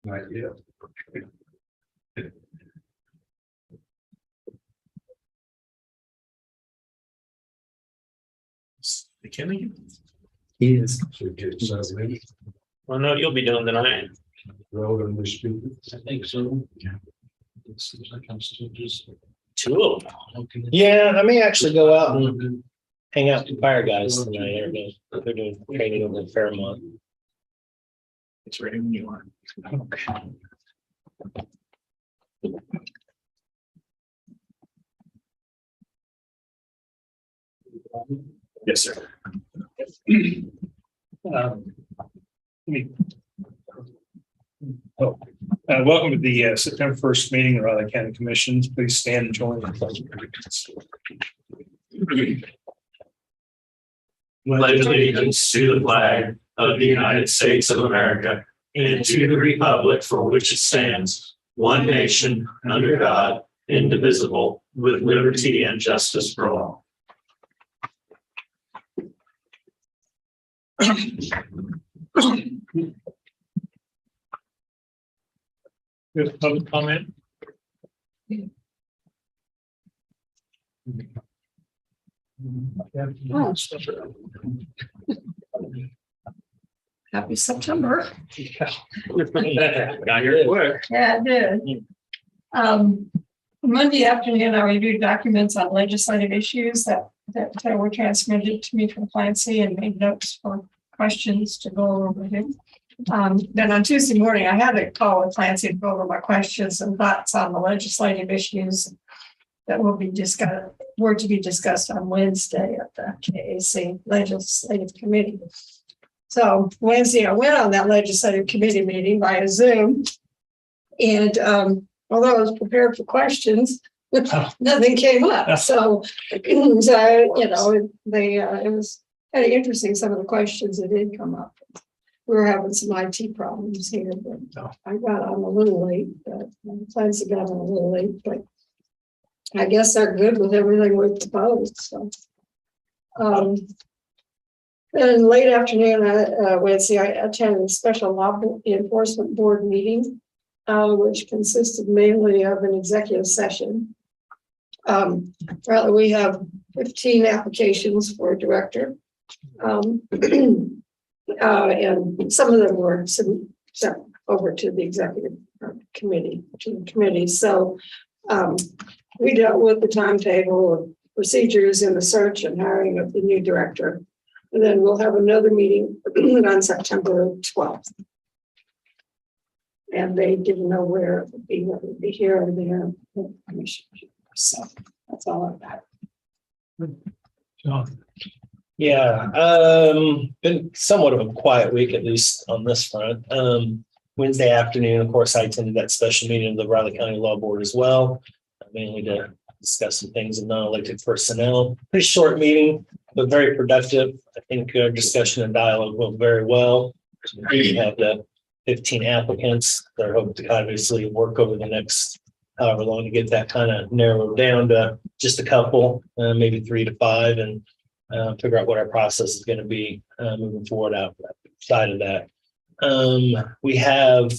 Not yet. Kenny? He is. Should get something. Well, no, you'll be doing tonight. Relatively speaking. I think so. It seems like I'm still just. Two of them. Yeah, I may actually go out and hang out with fire guys tonight. They're doing training over in Fairmont. It's ready when you are. Okay. Yes, sir. Welcome to the September 1st meeting of the Raleigh County Commissions. Please stand and join the pledge. Pledge allegiance to the flag of the United States of America and to the republic for which it stands, one nation, under God, indivisible, with liberty and justice for all. There's public comment. Happy September. Got your work. Yeah, I did. Monday afternoon, I reviewed documents on legislative issues that were transmitted to me from Clancy and made notes for questions to go over with him. Then on Tuesday morning, I had a call with Clancy to go over my questions and thoughts on the legislative issues that were to be discussed on Wednesday at the KAC Legislative Committee. So Wednesday, I went on that legislative committee meeting via Zoom. And although I was prepared for questions, nothing came up. So it was kind of interesting, some of the questions that did come up. We were having some IT problems here, but I got on a little late. Clancy got on a little late, but I guess they're good with everything we proposed. So, then late afternoon, Wednesday, I attended a special law enforcement board meeting, which consisted mainly of an executive session. We have 15 applications for a director. And some of them were sent over to the executive committee. So we dealt with the timetable of procedures in the search and hiring of the new director. And then we'll have another meeting on September 12th. And they didn't know where it would be, whether it would be here or there. So that's all I've got. Yeah, been somewhat of a quiet week, at least on this front. Wednesday afternoon, of course, I attended that special meeting of the Raleigh County Law Board as well, mainly to discuss some things of non-elected personnel. Pretty short meeting, but very productive. I think our discussion and dialogue went very well. We have the 15 applicants that are hoping to obviously work over the next however long to get that kind of narrowed down to just a couple, maybe 3 to 5, and figure out what our process is going to be moving forward outside of that. We have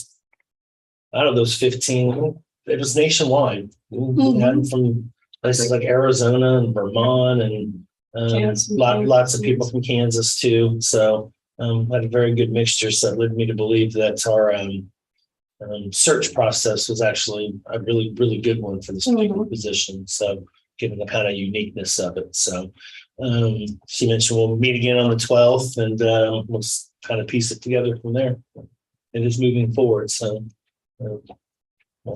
out of those 15, it was nationwide. We had them from places like Arizona and Vermont and lots of people from Kansas too. So had a very good mixture. So that led me to believe that our search process was actually a really, really good one for this particular position. So given the kind of uniqueness of it. So she mentioned we'll meet again on the 12th and we'll kind of piece it together from there. It is moving forward. So we'll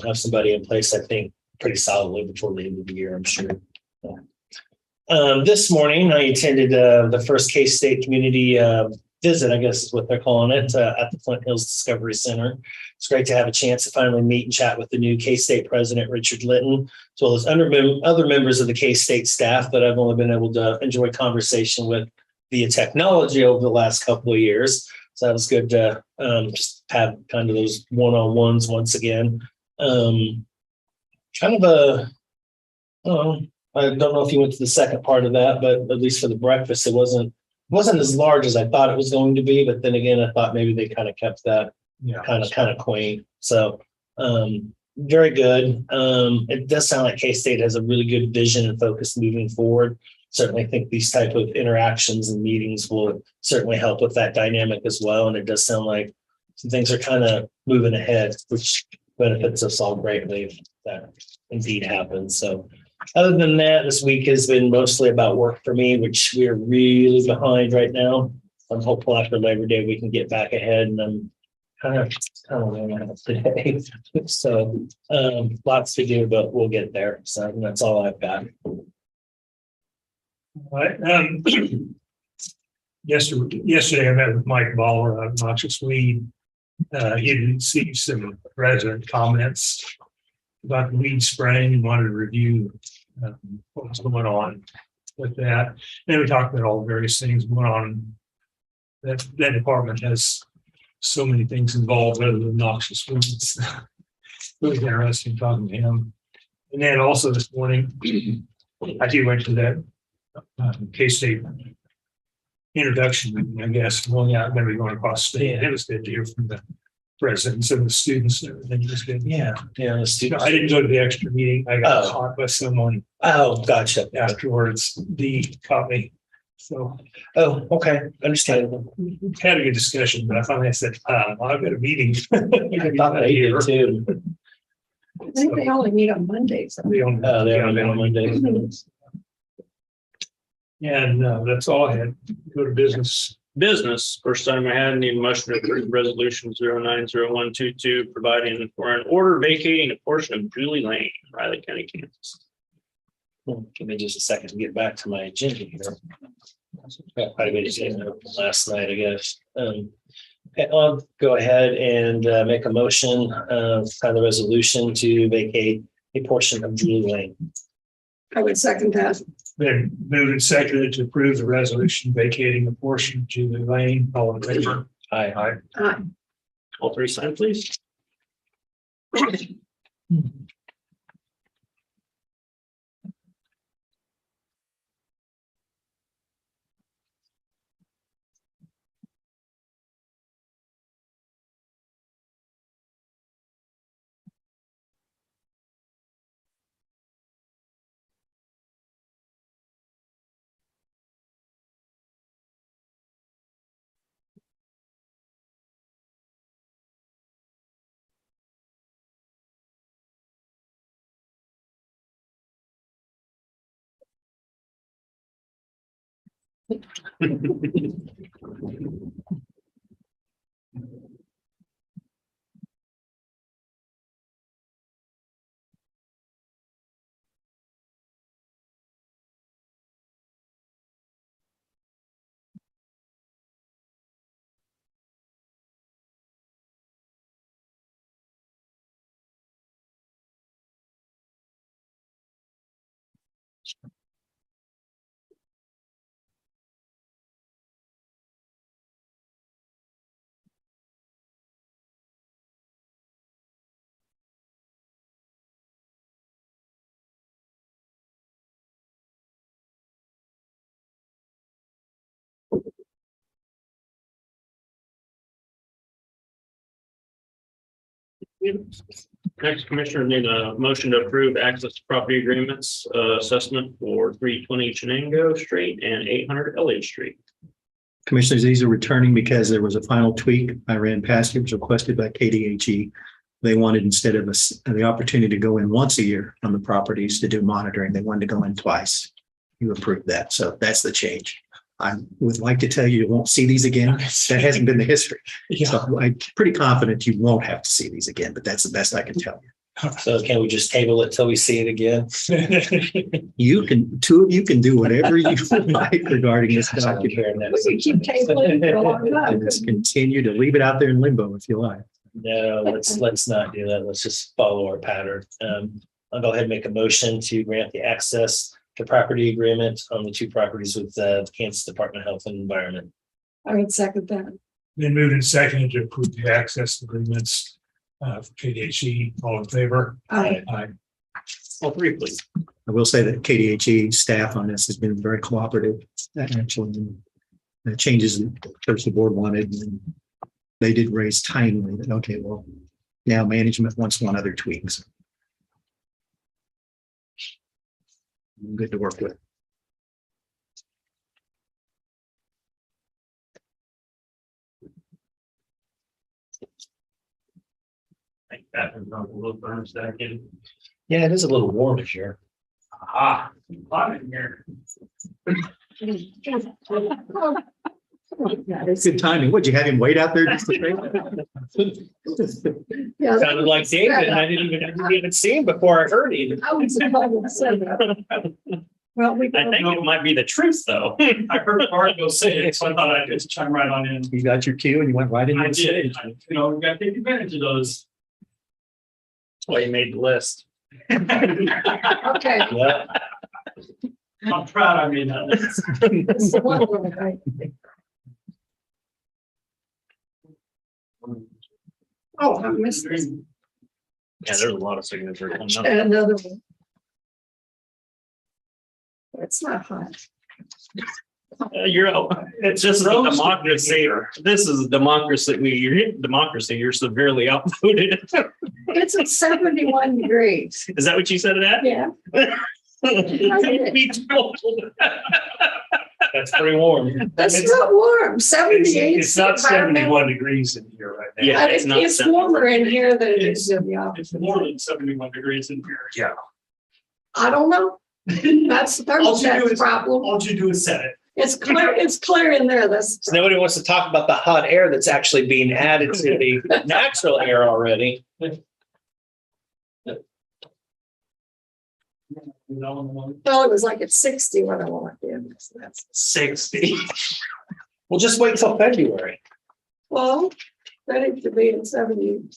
have somebody in place, I think, pretty solidly before the end of the year, I'm sure. This morning, I attended the first K-State community visit, I guess is what they're calling it, at the Flint Hills Discovery Center. It's great to have a chance to finally meet and chat with the new K-State president, Richard Litton, as well as other members of the K-State staff that I've only been able to enjoy conversation with via technology over the last couple of years. So that was good to just have kind of those one-on-ones once again. I don't know if you went to the second part of that, but at least for the breakfast, it wasn't as large as I thought it was going to be. But then again, I thought maybe they kind of kept that kind of quaint. So very good. It does sound like K-State has a really good vision and focus moving forward. Certainly think these type of interactions and meetings will certainly help with that dynamic as well. And it does sound like some things are kind of moving ahead, which benefits us all greatly if that indeed happens. So other than that, this week has been mostly about work for me, which we're really behind right now. I'm hopeful after Labor Day we can get back ahead, and I'm kind of running out today. So lots to do, but we'll get there. So that's all I've got. All right. Yesterday I met with Mike Baller of Noxious Weed. He received some resident comments about the weed spraying and wanted to review what was going on with that. And we talked about all the various things going on. That department has so many things involved other than noxious weeds. It was interesting talking to him. And then also this morning, I went to that K-State introduction meeting, I guess, going out, going to be going across the state. It was good to hear from the presidents and the students and everything. It was good. Yeah. The students. I didn't go to the extra meeting. I got caught by someone Oh, gotcha. afterwards. The caught me. So, Oh, okay. Understandable. we had a good discussion, but I finally said, I've got a meeting. I thought they did too. I think they only meet on Mondays. They only been on Monday. And that's all I had. Go to business. Business, first time I had, need a motion to approve resolution 090122, providing for an order vacating a portion of Julie Lane, Riley County, Kansas. Give me just a second to get back to my agenda here. Got quite a bit of things last night, I guess. I'll go ahead and make a motion for the resolution to vacate a portion of Julie Lane. I would second that. Then moved and seconded to approve the resolution vacating a portion of Julie Lane. All in favor? Aye. All three sign, please. Next, Commissioner, need a motion to approve access to property agreements assessment for 320 Chenango Street and 800 Elliott Street. Commissioners, these are returning because there was a final tweak I ran past. It was requested by Kdhd. They wanted, instead of the opportunity to go in once a year on the properties to do monitoring, they wanted to go in twice. You approved that. So that's the change. I would like to tell you, you won't see these again. That hasn't been the history. So I'm pretty confident you won't have to see these again, but that's the best I can tell you. So can we just table it till we see it again? You can, two of you can do whatever you like regarding this document. We can keep tabling it for a long time. And just continue to leave it out there in limbo if you like. No, let's not do that. Let's just follow our pattern. I'll go ahead and make a motion to grant the access to property agreement on the two properties with the Kansas Department of Health and Environment. I would second that. Then moved and seconded to approve the access agreements for KDHE. All in favor? Aye. Aye. All three, please. I will say that KDHE staff on this has been very cooperative. Actually, the changes that first the board wanted, and they did raise timely that, okay, well, Now management wants one other tweaks. Good to work with. I think that one's on a little thermostat in. Yeah, it is a little warm this year. Ah, hot in here. That's good timing. What'd you have him wait out there just to say? Yeah. Sounded like David, and I didn't even see him before I heard him. I was about to say that. Well, we. I think it might be the truth, though. I heard Bart go say it, so I thought I'd just chime right on in. You got your cue and you went right into I the did, stage. you know, we've got to take advantage of those. That's why you made the list. Okay. Yeah. I'm proud I made that list. It's the one where I- Oh, I missed this. Yeah, there's a lot of signatures. And another one. It's not hot. It's just a democracy. This is a democracy. You're democracy. You're severely outvoted. It's at 71 degrees. Is that what you said it at? Yeah. We told. That's pretty warm. That's not warm. 78. It's not 71 degrees in here right now. Yeah, It's, it's not it's 71. warmer in here than it is in the office. It's more than 71 degrees in here. Yeah. I don't know. That's the thermostat's problem. All you do is set it. It's clear in there. That's. So nobody wants to talk about the hot air that's actually being added to the natural air already. Well, it was like at 60 when I walked in. So that's, 60. We'll just wait till February. well, ready to be at 72.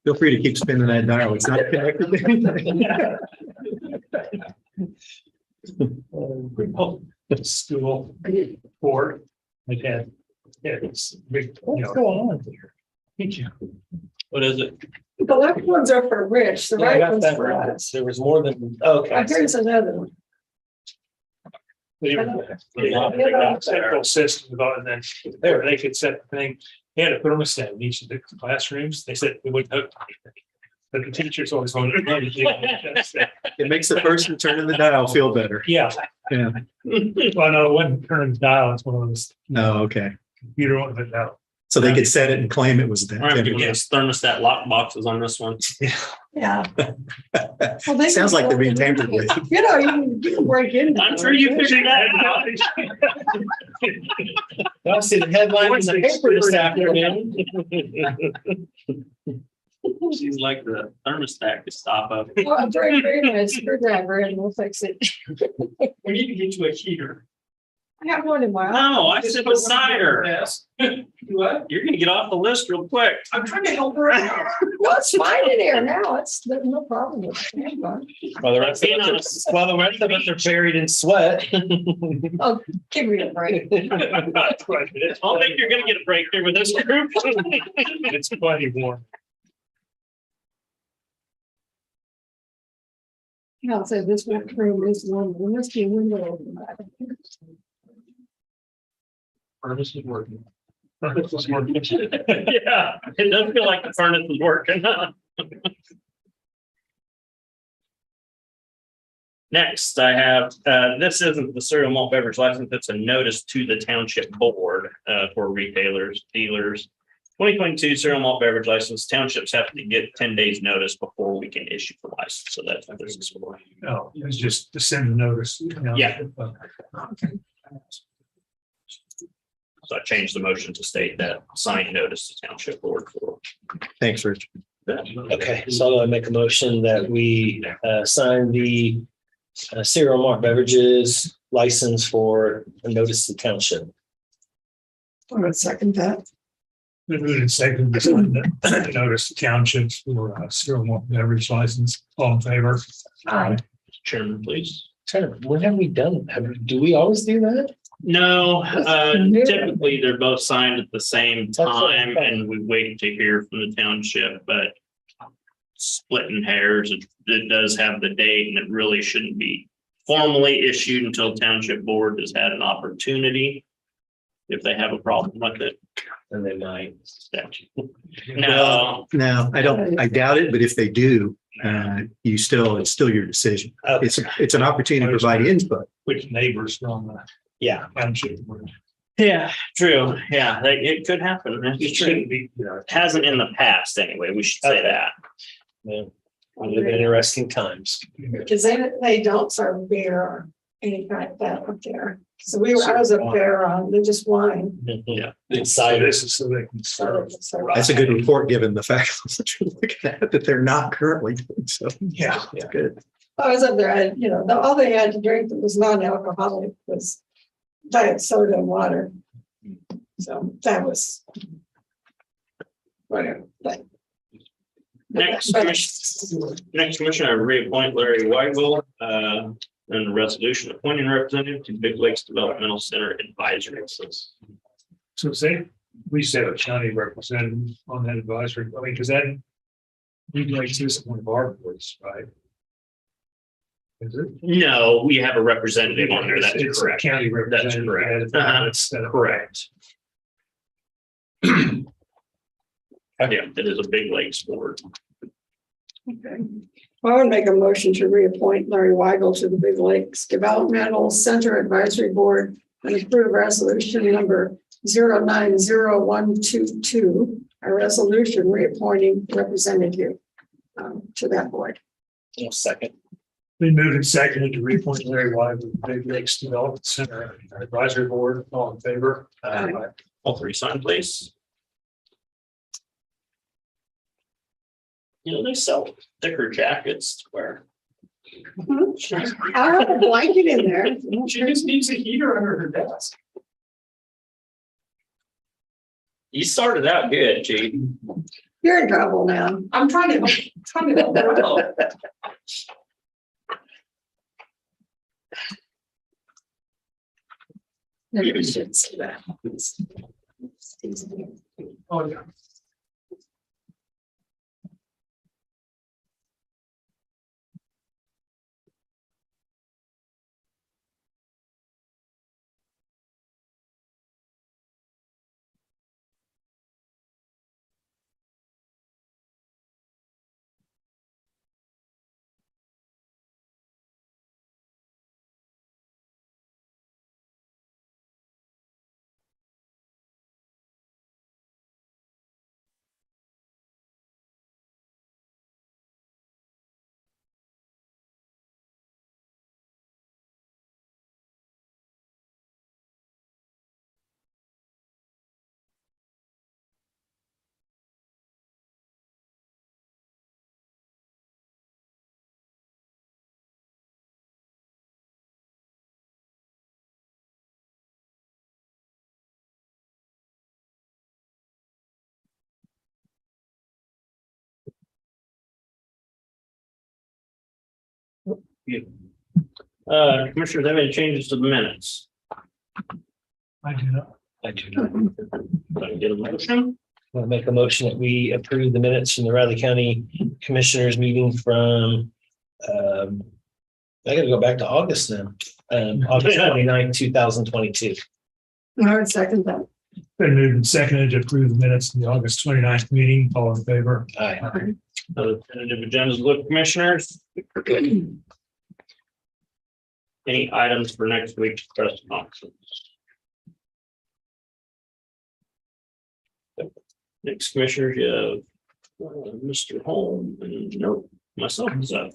Feel free to keep spinning that dial. It's not connected to anything. School board. Like that. Yeah, it's big. What's going on here? What is it? The left ones are for Rich, the Yeah, I right got ones that for right. us. There was more than, okay. Here's another one. Central system about, and then there, they could set the thing, they had a thermostat in each of the classrooms. They said it wouldn't hook. But the teachers always wanted to. It makes the person turning the dial feel better. Yeah, Yeah. well, no, it wasn't turning the dial. It's one of those Oh, okay. computer ones, but no. So they could set it and claim it was that. We're gonna have to get us thermostat lock boxes on this one. Yeah. Well, they Sounds can like they're being go in. tampered with. You know, you can break into. I'm sure you figured that out. I see the headline in the paper this afternoon. She's like the thermostat to stop up. Well, I'm very, very nice screwdriver and we'll fix it. We need to get you a heater. I have one in my office. No, I said beside her. Yes. What? You're gonna get off the list real quick. I'm trying to help her out. No, it's fine in here now. There's no problem with it. Hang on. While the rest of us are buried in sweat. Oh, give me a break. I don't think you're gonna get a break here with this group. It's plenty warm. I'll say this room is one. There must be a window open back. Furnace is working. Yeah, it does feel like the furnace is working. Next, I have, this isn't the cereal malt beverage license, it's a notice to the township board for retailers, dealers. 2022 cereal malt beverage license, townships have to get 10 days notice before we can issue the license, so that's what this is for. No, it's just to send a notice. You know. Yeah. So I changed the motion to state that signed notice to township board for. Thanks, Rich. Okay, so I'll make a motion that we sign the cereal malt beverages license for a notice to township. I'm gonna second that. Moved and seconded to sign the notice to townships for cereal malt beverage license. All in favor? Aye. Chairman, please. When have we done? Do we always do that? No, new. typically they're both signed at the same That's what I time thought. and we wait to hear from the township, but splitting hairs, it does have the date and it really shouldn't be formally issued until township board has had an opportunity. If they have a problem with it, And they might. statute. No, No, I doubt it, but if they do, it's still your decision. Okay. It's an opportunity to provide input. Which neighbors from the Yeah, township were. yeah, true. Yeah, it could happen. It It's true. shouldn't be. Hasn't in the past anyway. We should say Okay. that. yeah. Live in interesting times. Because they don't serve beer or any kind of that up there. So I was up there on, they just wine. Yeah. So Excited. this is so they can serve. That's a good report, given the fact that you're looking at that they're not currently doing so. Yeah. It's good. I was up there, all they had to drink that was non-alcoholic was diet soda and water. So that was. Whatever, but. Next, Commissioner, reappoint Larry Weigel, and a resolution appointing representative to Big Lakes Developmental Center Advisory. So say, we set a county representative on that advisory, I mean, because that. We like this one of our boards, right? Is it? No, we have a representative on there. It's That's a correct. County representative. correct. That's Correct. Yeah, it is a Big Lakes board. Okay. Well, I would make a motion to reappoint Larry Weigel to the Big Lakes Developmental Center Advisory Board and approve resolution number 090122, a resolution reappointing representative to that board. Second. Been moved and seconded to reappoint Larry White with the Big Lakes Development Center Advisory Board. All in favor? Aye. All three sign, please. They sell thicker jackets to wear. I have a blanket in there. She just needs a heater under her desk. You started out good, G. You're in trouble now. I'm trying to help her out. Maybe we should say that. Oh, yeah. Commissioners, have any changes to the minutes? I do not. I do not. Can I get a motion? I'll make a motion that we approve the minutes from the Riley County Commissioners meeting from, I gotta go back to August now. August 29th, 2022. I would second that. Been moved and seconded to approve the minutes in the August 29th meeting. All in favor? Aye. Tentative agendas, look, Commissioners. Any items for next week's press conference? Next, Commissioners, you have Mr. Holm and nope, myself is up.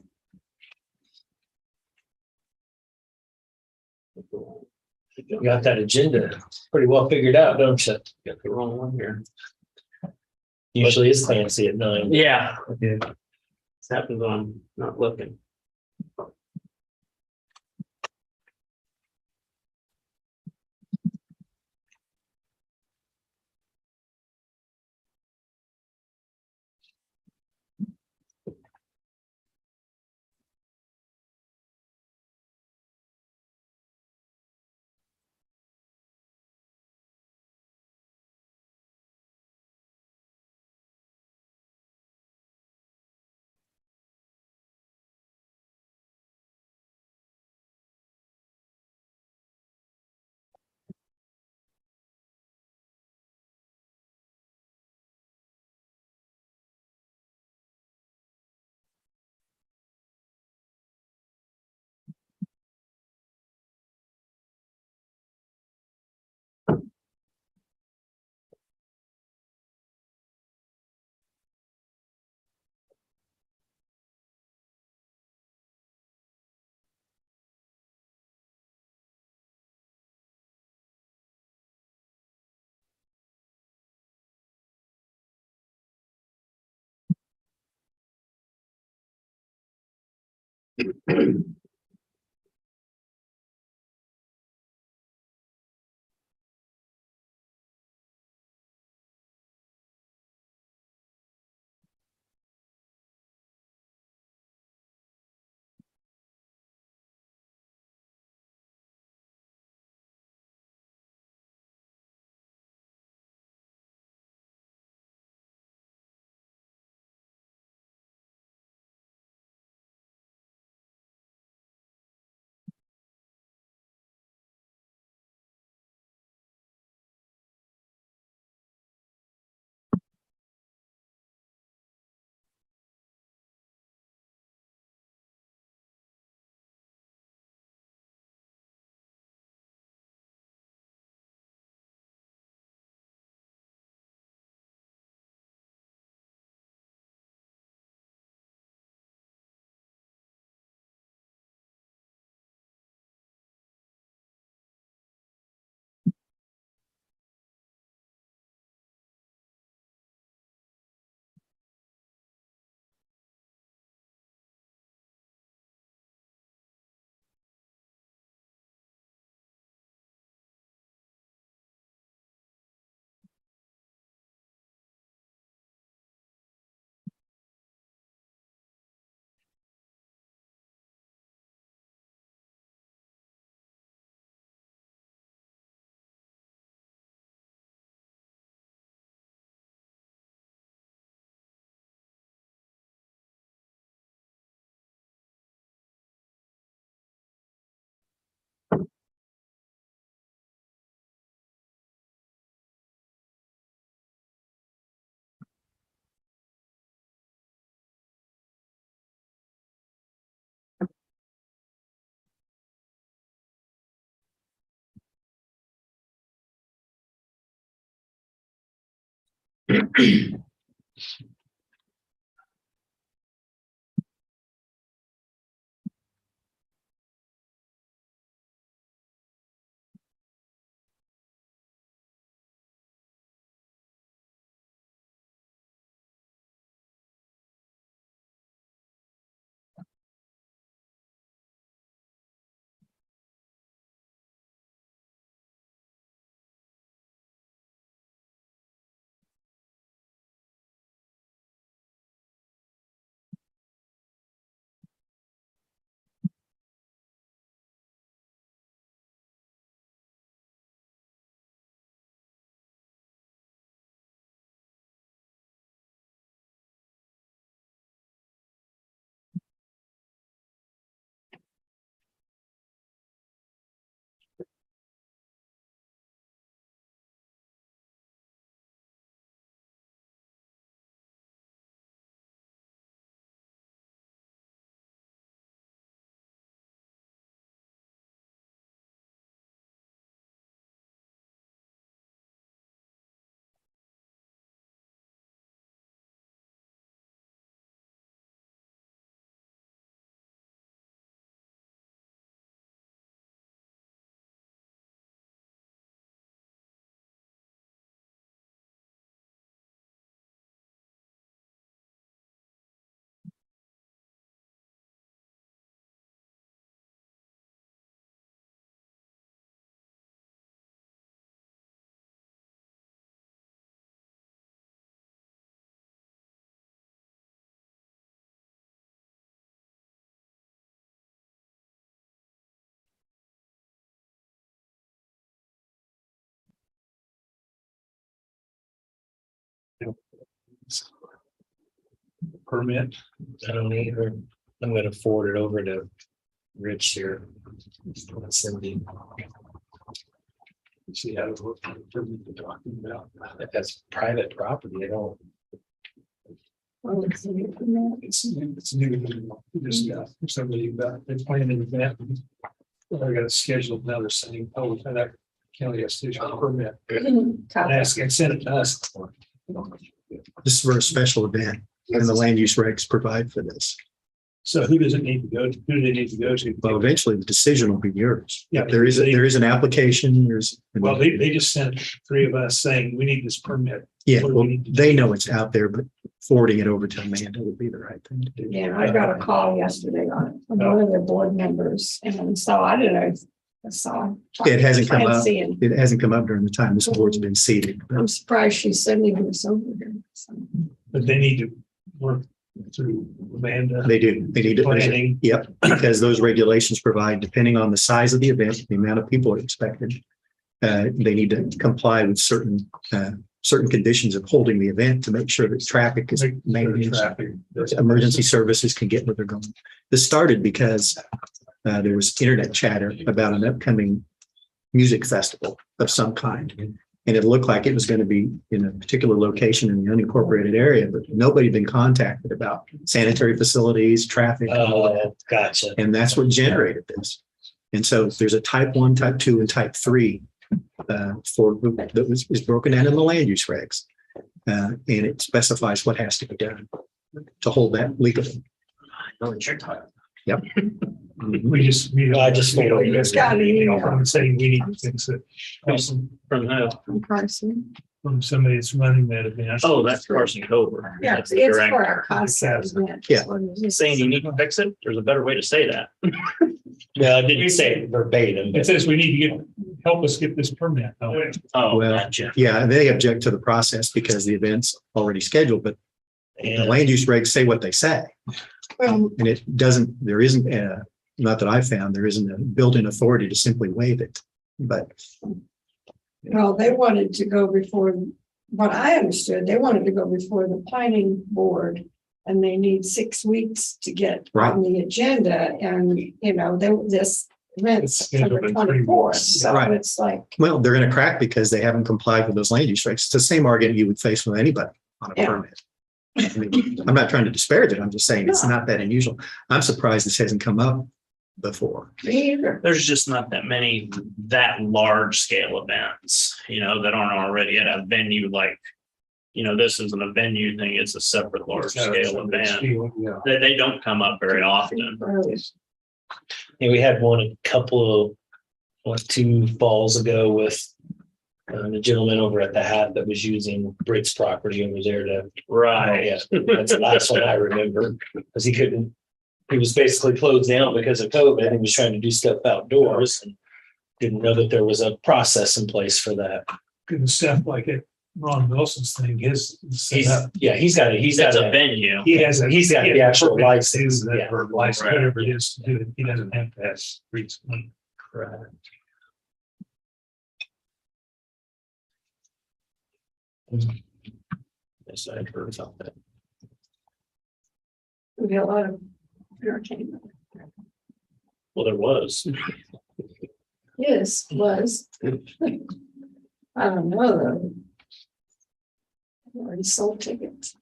You got that agenda pretty well figured out, don't you? Got the wrong one here. Usually it's fancy at 9. Yeah. This happens when I'm not looking. Permit. I don't either. I'm gonna forward it over to Rich here. Cindy, See how it looks. We're talking about. if that's private property, I don't. It's new. Just got somebody about, they're planning an event. I got a scheduled another saying, oh, that county has to issue a permit. And ask and send it to us. This is for a special event and the land use regs provide for this. So who does it need to go to? Who do they need to go to? Well, eventually the decision will be yours. Yeah, There is an application, Well, they just sent three of us saying we need this permit. yeah, well, they know it's out there, but forwarding it over to Amanda would be the right thing to do. Yeah, I got a call yesterday on it from one of their board members, and so I don't know. I saw. It hasn't come up. Clancy, and It hasn't come up during the time this board's been seated. I'm surprised she's sending this over here. So, But they need to work through Amanda. They do. They need to. Planning. Yep, because those regulations provide, depending on the size of the event, the amount of people are expected. They need to comply with certain conditions of holding the event to make sure that traffic is managed. Traffic. Emergency services can get where they're going. This started because there was internet chatter about an upcoming music festival of some kind. And it looked like it was going to be in a particular location in the unincorporated area, but nobody had been contacted about sanitary facilities, traffic. Oh, gotcha. And that's what generated this. And so there's a type 1, type 2, and type 3 is broken down in the land use regs. And it specifies what has to be done to hold that legally. I know what you're talking about. Yep. We just. I just we forwarded it. Got an email. From saying we need to fix it. From who? from Carson. From somebody that's running that event. Oh, that's Carson Cover. Yeah, That's it's the for director. our concept event. Yeah. Saying you need to fix it. There's a better way to say that. No, I didn't say it verbatim, It but says we need to help us get this permit. Oh, Well, gotcha. Yeah, they object to the process because the event's already scheduled, but the and land use regs say what they say. And it doesn't, there isn't, not that I found, there isn't a built-in authority to simply waive it. But Well, they wanted to go before, what I understood, they wanted to go before the planning board. And they need 6 weeks to get on the agenda, and this event's It's scheduled September in 3 24th, weeks. so Right. it's like. well, they're going to crack because they haven't complied with those land use regs. It's the same argument you would face with anybody on a Yeah. permit. I mean, I'm not trying to disparage it. I'm just saying it's not that unusual. I'm surprised this hasn't come up before. Me either. There's just not that many that large scale events, that aren't already at a venue like, this isn't a venue thing. It's a separate large scale event. Yeah. They don't come up very often. we had one a couple of 2 falls ago with the gentleman over at the Hat that was using Britt's property over there to. Right. Yeah, that's the last one I remember, because he was basically closed down because of COVID, and he was trying to do stuff outdoors and didn't know that there was a process in place for that. Good stuff like it. Ron Wilson's thing, his. He's got That's a venue. He has. He's got the actual license, yeah. Or license, Right. whatever it is to do it. He doesn't have to have streets. Correct. Yes, I had heard about that. We get a lot of entertainment. Well, there was. Yes, was. I don't know though. I already sold tickets.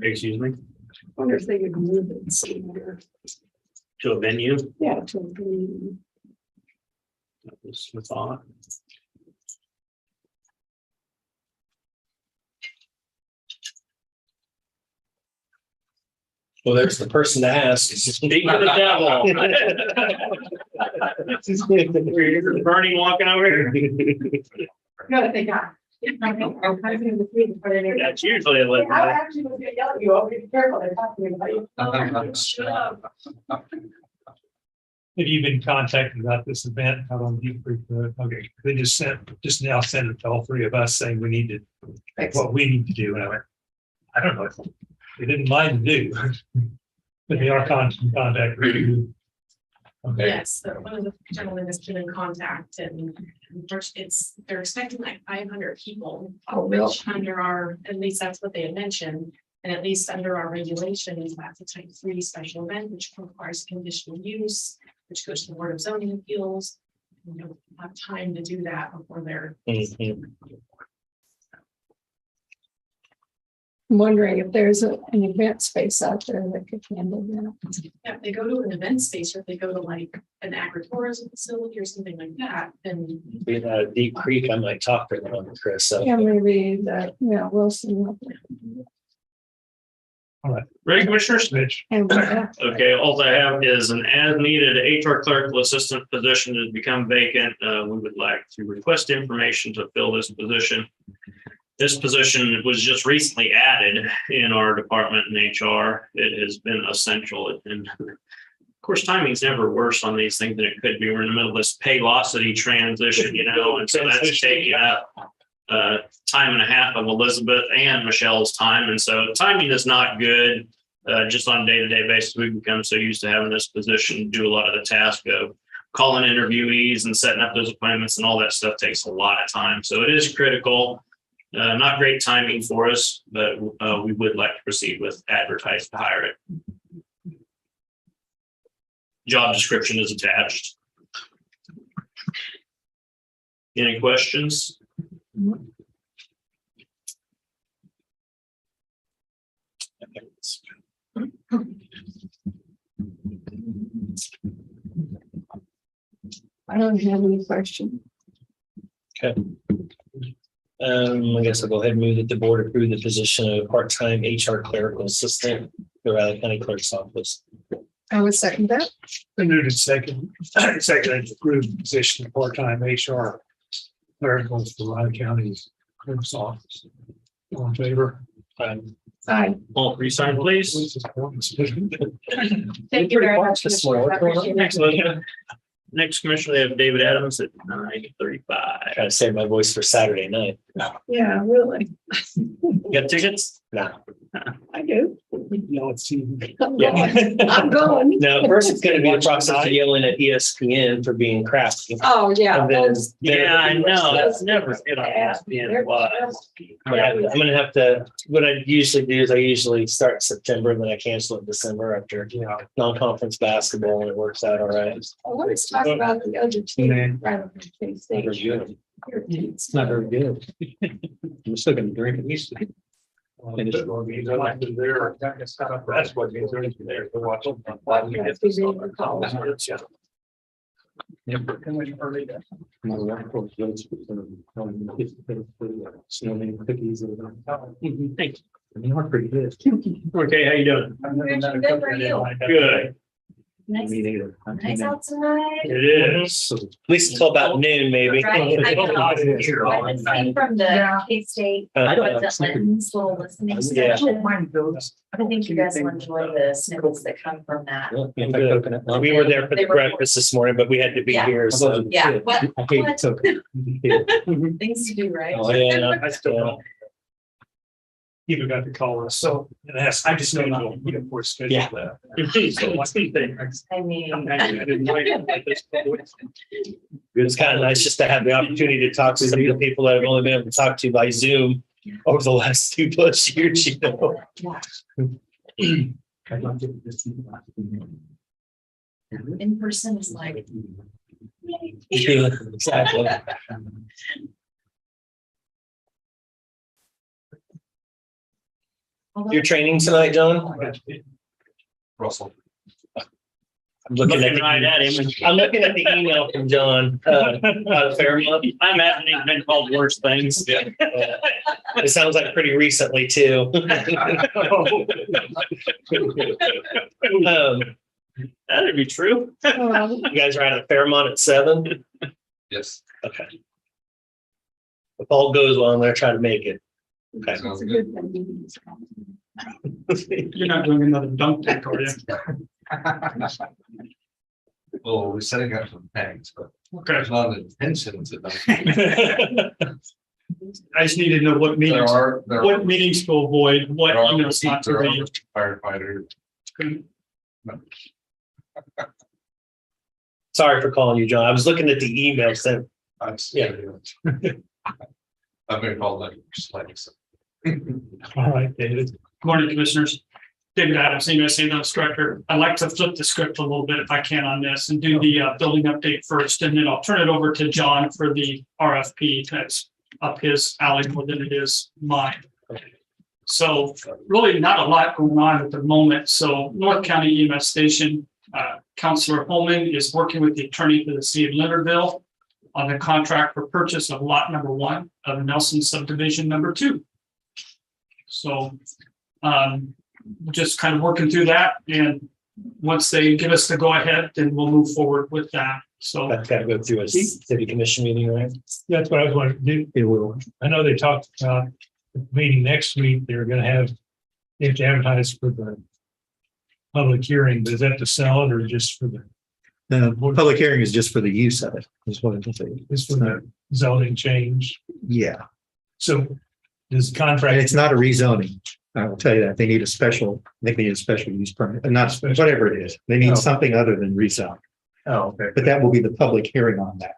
Excuse me, Wonder if they could move it somewhere. to a venue. Yeah, to a green. That was the thought. Well, there's the person to ask. Speak of the devil. Bernie walking over here. No, they got. That's usually a little. I actually was gonna yell at you, I'll be careful, they're talking about you. Shut up. Have you been contacted about this event? How long do you okay, they just now sent it to all 3 of us saying we need to, what we need to do. And I went, I don't know. They didn't mind to do. But they are contact. Okay. Yes, so one of the gentlemen has been in contact, and they're expecting like 500 people, Oh, real? which under at least that's what they had mentioned. And at least under our regulations, that's a type 3 special event, which requires conditional use, which goes to the Board of Zoning Appeals. We don't have time to do that before they're. Mhm. I'm wondering if there's an event space out there that could handle that. Yeah, if they go to an event space, or if they go to like an agritourism facility or something like that, then Being out of Deep Creek, I might talk to them, Chris. So Yeah, maybe that, Wilson. Ready, commissioners? Mitch, And Okay, all I have is an as-needed HR clerical assistant position has become vacant. We would like to request information to fill this position. This position was just recently added in our department in HR. It has been essential, and of course, timing's never worse on these things than it could be. We're in the middle of this paylocity transition, and so that's taking up time and a half of Elizabeth and Michelle's time, and so timing is not good. Just on a day-to-day basis, we've become so used to having this position do a lot of the task of calling interviewees and setting up those appointments, and all that stuff takes a lot of time. So it is critical. Not great timing for us, but we would like to proceed with advertise to hire it. Job description is attached. Any questions? I don't have any question. I guess I'll go ahead and move that the board approve the position of part-time HR clerical assistant, the Riley County Clerk's Office. I would second that. I moved it second to approve the position of part-time HR clerical for Riley County's clerk's office. All in favor? Aye. All three sign, please. Thank you very much. This one, what's going on? Commissioner. Next commissioner, we have David Adams at 9:35. Trying to save my voice for Saturday night. Yeah, really. You got tickets? No. I do. No, it's even. I'm Yeah. going. I'm going. No, first it's gonna be the process of yelling at ESPN for being crafty. Oh, yeah. And then- Yeah, I know. That's never good on ESPN. I'm gonna have to, what I usually do is I usually start September and then I cancel it December after, non-conference basketball, and it works out all right. Let's talk about the other team. rather than K-State. It's not very good. I'm still gonna drink it. That's what he's doing there to watch. Snowman cookies. Thanks. They are pretty good. Okay, how you doing? Good for you. Good. Nice, Me neither. nice out tonight. It is. So, At least until about noon, maybe. Right, I know. Here. I've been seeing from the K-State, I don't what's it, Lynn's little listening Yeah. session. I think you guys will enjoy the snippets that come from that. Coconut. We were there for They the were- breakfast this morning, but we had to be Yeah. here, so. Yeah, what, I hate coconut. things to do, right? Oh, yeah. I still don't. Even got to call us, so, and ask, I just know not, for schedule Yeah. that. I mean. I didn't like it like this, but It's kind of nice just to have the opportunity to talk to some of the people that I've only been able to talk to by Zoom over the last 2+ years, In person is like. Exactly. You're training tonight, John? Russell. I'm looking at Right at him. I'm looking at the email from John, out of Fairmont. I imagine he's been called worse things. Yeah. It sounds like pretty recently too. That'd be true. You guys are out of Fairmont at 7? Yes. Okay. If all goes well, I'm gonna try to make it. Okay. Sounds good. You're not doing another dunk tank, are you? Well, we're setting up some tanks, but Okay. there's not an intention to. I just need to know what There meetings, are, what meetings to avoid, what, there are not to read. firefighter. Sorry for calling you, John. I was looking at the email sent. Yeah. I've been called like slacks. All right, David. Morning, Commissioners. David Adams, EMS Ambulance Director. I'd like to flip the script a little bit if I can on this and do the building update first, and then I'll turn it over to John for the RFP. That's up his alley more than it is mine. So really not a lot going on at the moment. So North County EMS Station, Counselor Holman is working with the attorney for the city of Leonardville on the contract for purchase of lot number 1 of Nelson subdivision number 2. So just kind of working through that, and once they give us the go ahead, then we'll move forward with that. So That's got to go through a city commission meeting, right? That's what I was wondering. It will. I know they talked about the meeting next week. They're gonna have, they have to advertise for the public hearing, but is that to sell it or just for the, The public hearing is just for the use of it, is what it is. is for the zoning change? Yeah, So does the and contract, it's not a rezoning. I will tell you that. They need a special, I think they need a special use permit, and not whatever it is. They need something other than rezone. oh, okay. But that will be the public hearing on that.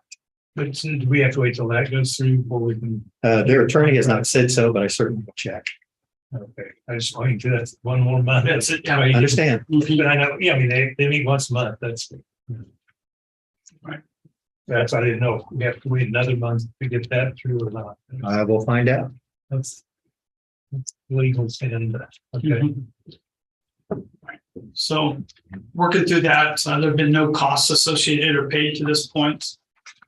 But do we have to wait till that goes through before we can? Their attorney has not said so, but I certainly will check. Okay, I just wanted to, that's one more month. that's it. I understand. But I know, yeah, I mean, they meet once a month, that's. Right. That's, I didn't know, if we have to wait another month to get that through or not. I will find out. That's legal and, okay. Mhm. So working through that, there have been no costs associated or paid to this point.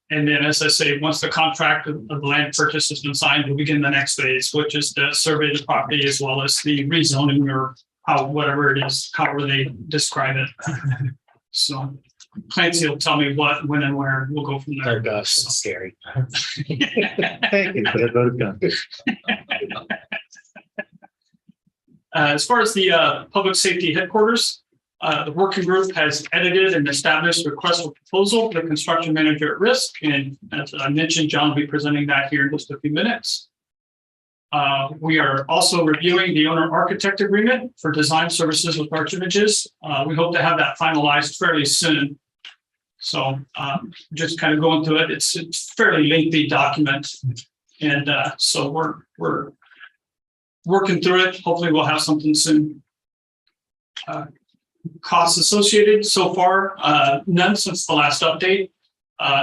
And then, as I say, once the contract of the land purchase has been signed, we'll begin the next phase, which is the survey of the property as well as the rezoning or how, whatever it is, however they describe it. So Clancy will tell me what, when and where. We'll go from Oh there. gosh, that's scary. Thank you for that vote of confidence. As far as the public safety headquarters, the working group has edited and established a request for proposal for the construction manager at risk. And as I mentioned, John will be presenting that here in just a few minutes. We are also reviewing the owner architect agreement for design services with Arch Images. We hope to have that finalized fairly soon. So just kind of going through it, it's a fairly lengthy document. And so we're working through it. Hopefully we'll have something soon. Costs associated so far, none since the last update.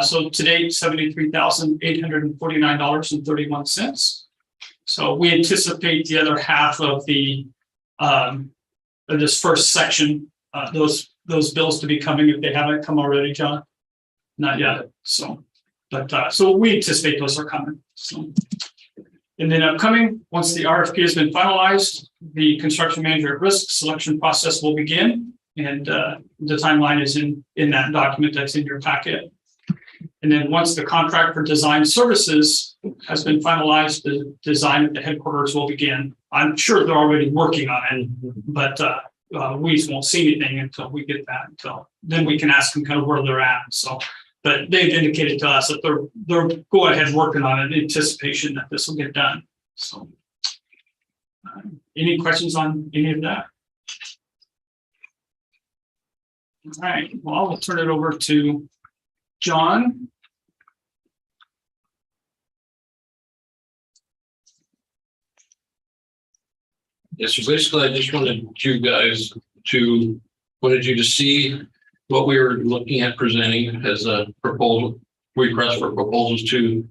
So to date, $73,849.31. So we anticipate the other half of the of this first section, those bills to be coming if they haven't come already, John. Not yet. So, but so we anticipate those are coming. So, and then upcoming, once the RFP has been finalized, the construction manager at risk selection process will begin. And the timeline is in that document that's in your packet. And then once the contract for design services has been finalized, the design of the headquarters will begin. I'm sure they're already working on it, but we won't see anything until we get that. Until then, we can ask them kind of where they're at. So, but they've indicated to us that they're go ahead working on it in anticipation that this will get done. So, any questions on any of that? All right, well, I'll turn it over to John. Yes, so basically, I just wanted you guys wanted you to see what we were looking at presenting as a proposal, request for proposals to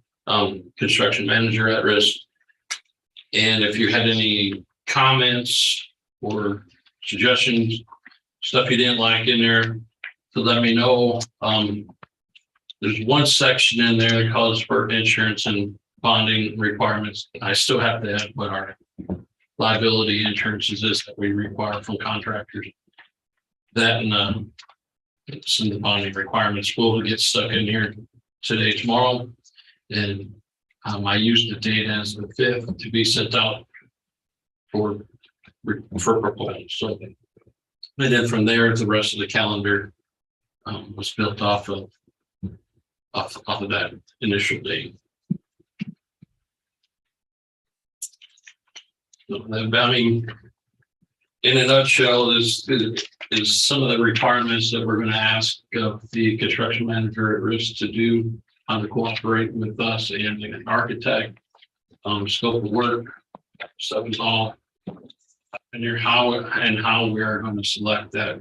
construction manager at risk. And if you had any comments or suggestions, stuff you didn't like in there, to let me know. There's one section in there that calls for insurance and bonding requirements. I still have to add what our liability insurances is that we require from contractors. That and some of the bonding requirements will get stuck in here today, tomorrow. And I used the date as the 5th to be sent out for proposals. So, and then from there, the rest of the calendar was built off of that initial date. So, I mean, in a nutshell, is some of the requirements that we're going to ask of the construction manager at risk to do, how to cooperate with us and an architect, scope of work, stuff is all. And how we are going to select that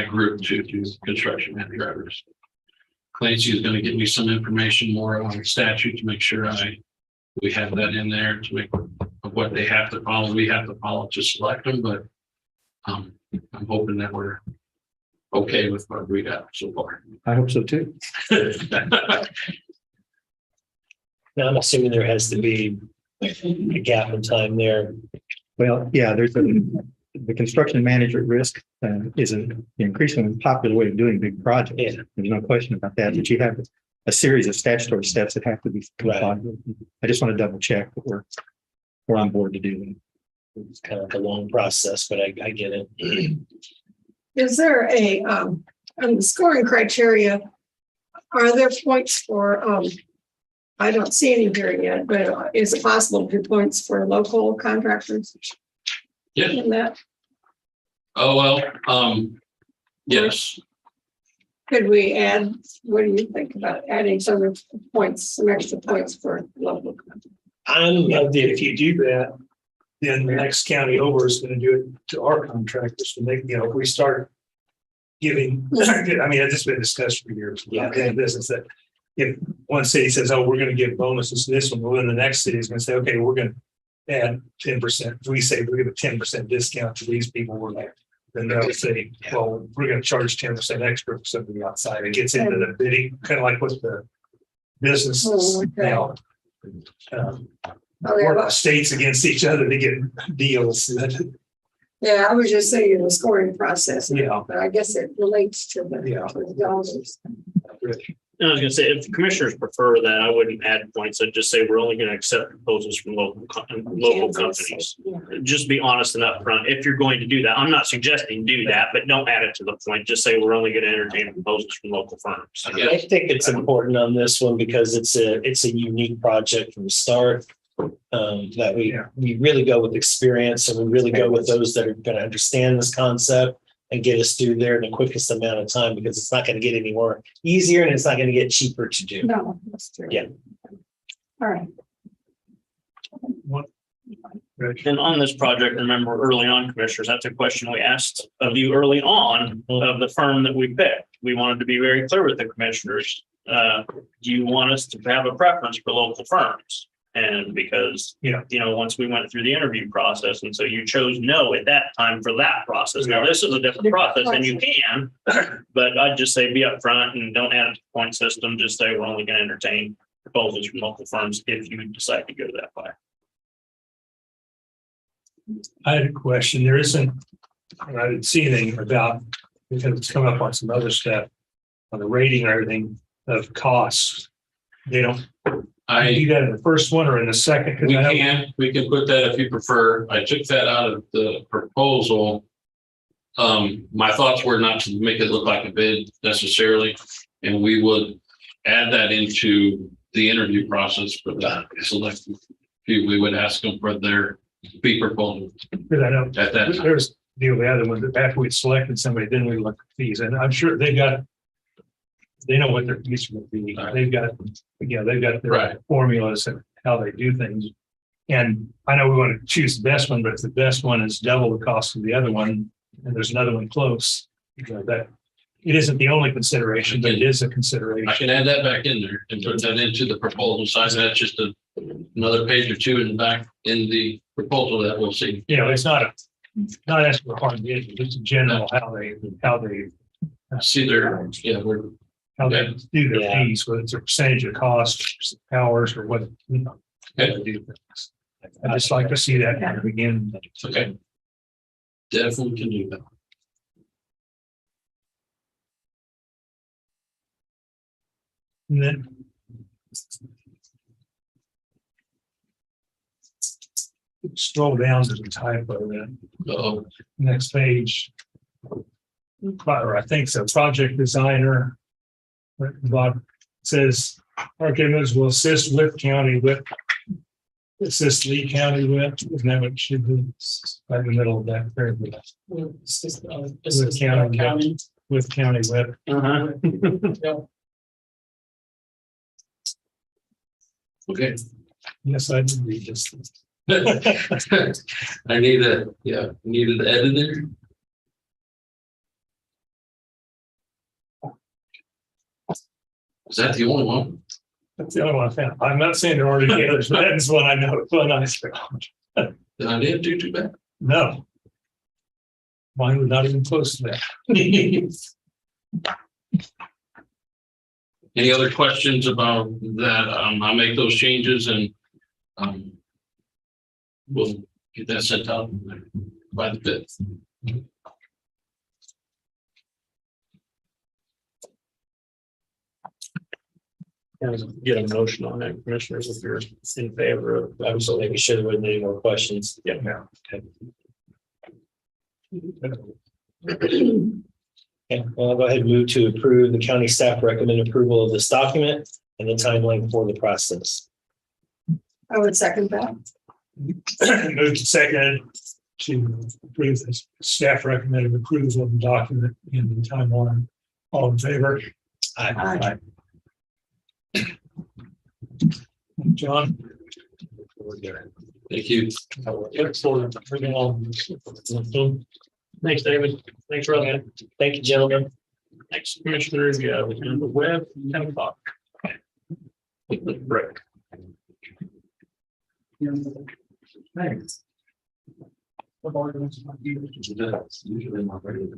group to do construction manager at risk. Clancy is going to give me some information more on the statute to make sure we have that in there to make what they have to follow. We have to follow to select them, but I'm hoping that we're okay with what we got so far. I hope so too. Now, I'm assuming there has to be a gap in time there Well, yeah, the construction manager at risk is an increasingly popular way of doing big projects. Yeah. There's no question about that, but you have a series of statutory steps that have to be complied with. I just want to double check that we're on board to do that. It's kind of a long process, but I get it. Is there a, on the scoring criteria, are there points for, I don't see any here yet, but is it possible to do points for local contractors Yeah. in that? Oh, well, yes. Could we add, what do you think about adding some points, some extra points for local? If you do that, then the next county over is going to do it to our contractors to make, if we start giving, I mean, it's just been discussed for years. Yeah. In business that if one city says, oh, we're going to give bonuses to this one, well, then the next city is going to say, okay, we're going to add 10%. We say we give a 10% discount to these people. We're like, then they'll say, well, we're going to charge 10% extra for something outside. It gets into the bidding, kind of like what the businesses now. Work states against each other to get deals. Yeah, I was just saying the scoring process. Yeah. But I guess it relates to the, Yeah. to the dollars. I was gonna say, if the commissioners prefer that, I wouldn't add points. I'd just say we're only gonna accept proposals from local companies. Yeah. Just be honest and upfront. If you're going to do that, I'm not suggesting do that, but don't add it to the point. Just say we're only gonna entertain proposals from local firms. I think it's important on this one because it's a unique project from the start. That we really go with experience and we really go with those that are going to understand this concept and get us through there in the quickest amount of time because it's not going to get any more easier and it's not going to get cheaper to do. No, that's true. Yeah. All right. And on this project, remember early on, commissioners, that's a question we asked of you early on of the firm that we picked. We wanted to be very clear with the commissioners. Do you want us to have a preference for local firms? And because, once we went through the interview process, and so you chose no at that time for that process. Now, this is a different process and you can, but I'd just say be upfront and don't add it to the point system. Just say we're only going to entertain proposals from local firms if you decide to go that way. I had a question. There isn't, I didn't see anything about, because it's come up on some other stuff on the rating or everything of costs. They don't do that in the first one or in the second? We can put that if you prefer. I took that out of the proposal. My thoughts were not to make it look like a bid necessarily, and we would add that into the interview process for that select few. We would ask them for their fee proposal. Because I know At that time. there's the other one that after we selected somebody, then we look at fees, and I'm sure they know what their fees will be. Right. They've got their Right. formulas and how they do things. And I know we want to choose the best one, but if the best one is double the cost of the other one, and there's another one close, that it isn't the only consideration, but it is a consideration. I can add that back in there and put that into the proposal side. That's just another page or two in the back in the proposal that we'll see. It's not asking for hard bid, but it's in general how they See their, we're how they do their Yeah. fees, whether it's a percentage of cost, hours, or what, how they do things. I just like to see that kind of begin. okay. Definitely can do that. And then scroll down to the typo then. Uh-oh. Next page. Or I think so, project designer. Bob says, architects will assist with county with. Assist Lee County with, isn't that what it should be? Right in the middle of that paragraph. With county, with county with. Okay. Yes, I did read this. I need needed an editor. Is that the only one? That's the only one I found. I'm not saying there aren't any others, but that's one I know. One I found. Then I didn't do too bad. No. Mine was not even close to that. Any other questions about that? I'll make those changes and we'll get that sent out by the 5th. Get a motion on that, commissioners, if you're in favor of. I was making sure there wasn't any more questions. Yeah. Okay, well, I'll go ahead and move to approve the county staff recommend approval of this document and the timeline for the process. I would second that. Moved to second to approve this staff recommended approval of the document in the timeline. All in favor? Aye. John? Thank you. Look forward to bringing all this. Thanks, David. Thanks, Rohan. Thank you, gentlemen. Next, commissioners, yeah, we can the web, 10 o'clock. Break. Thanks. Usually not ready.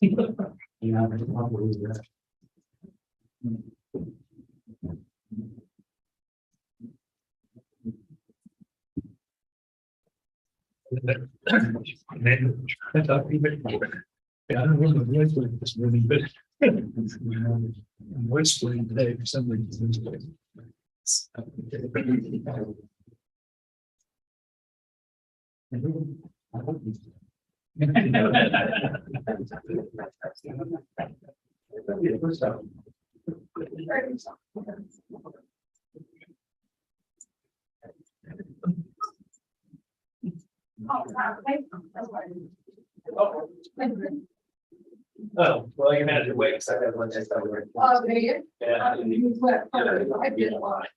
Yeah, I don't believe that. I thought even more. Yeah, I don't know what voice playing this movie, but voice playing today for some reason. Oh, well, you had to wait, because I have one that's over. Oh, there you go. Yeah. I did a lot.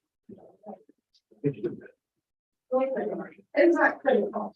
It's not critical.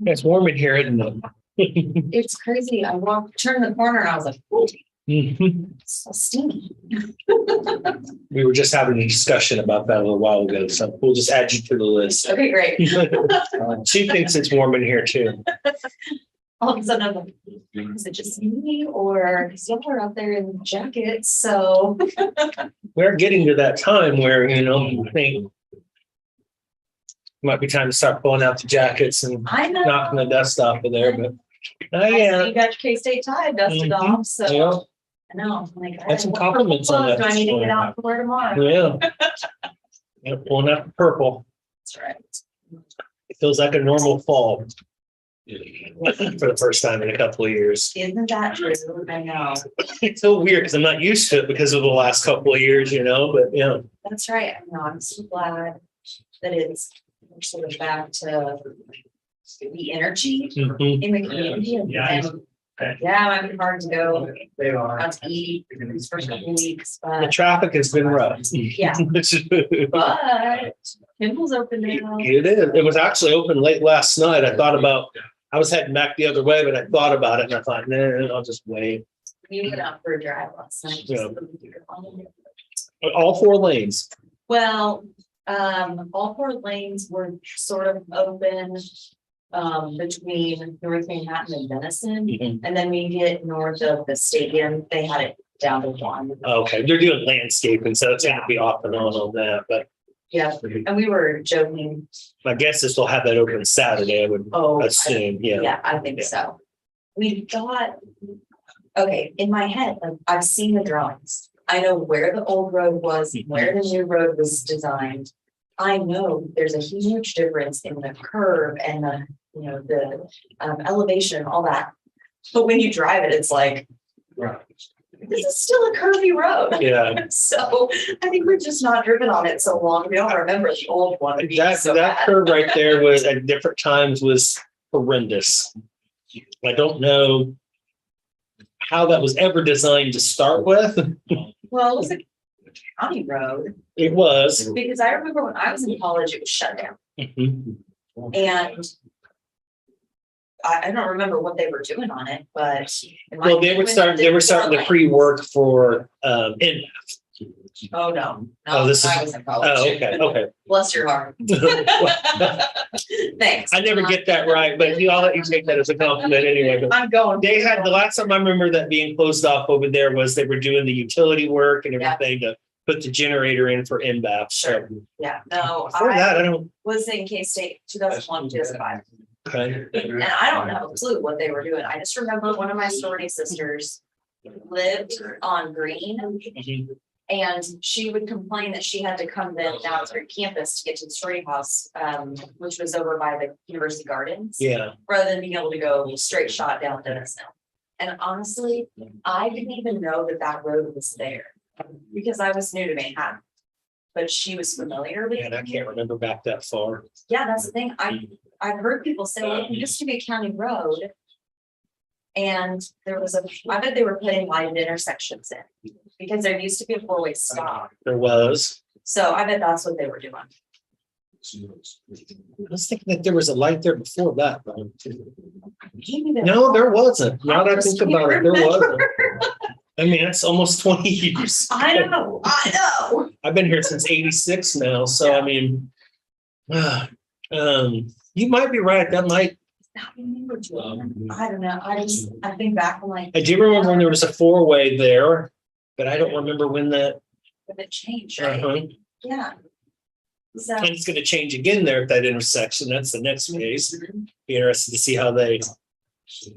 It's warm in here, isn't it? It's crazy. I turned the corner and I was like, "Ooh, it's so steamy." We were just having a discussion about that a little while ago, so we'll just add you to the list. Okay, great. She thinks it's warm in here too. All of a sudden I'm like, is it just me or because y'all are out there in jackets? So We're getting to that time where, you know, you think might be time to start pulling out the jackets and I know. knocking the dust off of there, but I see yeah. you got your K-State tie dusted Mhm. off, so Yeah, I know. I'm like, Had some what compliments on clothes that do I need to this get morning. out for tomorrow? yeah. Yeah, pulling out the purple. That's right. It feels like a normal fall. For the first time in a couple of years. Isn't that true? I know. It's so weird because I'm not used to it because of the last couple of years, you know, but yeah. That's right. I know. I'm so glad that it's sort of back to the energy Mhm. in the community. Yeah, it might be hard to go out to eat these first couple weeks, The but traffic has been rough. yeah, It but Kimball's open now. is. It was actually open late last night. I was heading back the other way, but I thought about it and I thought, nah, I'll just wait. We went out for a drive last night. Yeah. All four lanes. Well, all four lanes were sort of open between North Manhattan and Denison. Mhm. And then we get north of the stadium, they had it down to one. Okay, they're doing landscaping, so it's gonna be off and on that, but Yeah, and we were joking, I guess this will have that open Saturday, I would oh, assume, yeah. yeah, I think Yeah. so. We got okay, in my head, like, I've seen the drawings. I know where the old road was, where the new road was designed. I know there's a huge difference in the curve and the, you know, the elevation and all that. But when you drive it, it's like, this is still a curvy road. Yeah. So I think we're just not driven on it so long. We don't remember the old one being so That bad. curve right there was at different times was horrendous. I don't know how that was ever designed to start with. Well, it was a county road It was. because I remember when I was in college, it was shut down. Mhm. And I don't remember what they were doing on it, but. Well, they were starting the pre-work for in. Oh, no. Oh, No, this is- I was in college. Oh, okay. Bless your heart. Thanks. I never get that right, but I'll let you take that as a compliment anyway. But I'm going. they had, the last time I remember that being closed off over there was they were doing the utility work and Yeah. everything to put the generator in for NBAF. So Sure. Yeah, no, before that, I I don't. was in K-State 2001, 2005. Okay. And I don't have a clue what they were doing. I just remember one of my sorority sisters lived on Green. Mhm. And she would complain that she had to come then down to her campus to get to the sorority house, which was over by the University Gardens. Yeah. Rather than being able to go straight shot down Denison. And honestly, I didn't even know that that road was there because I was new to Manhattan. But she was familiar with And I it. can't remember back that far. Yeah, that's the thing. I've heard people say, well, it used to be a county road. And there was I bet they were putting lighted intersections in because there used to be a four-way stop. There was. So I bet that's what they were doing. I was thinking that there was a light there before that. But Maybe there- no, there wasn't. Now that I I just think about it, can't there remember. wasn't. I mean, that's almost 20 years. I know. I've been here since 86 now. So, I mean, you might be right. That might. I don't know. I think back when like. I do remember when there was a four-way there, but I don't remember when that. If it changed, right? Uh-huh. Yeah. So. And it's going to change again there at that intersection. That's the next phase. Be interested to see how they.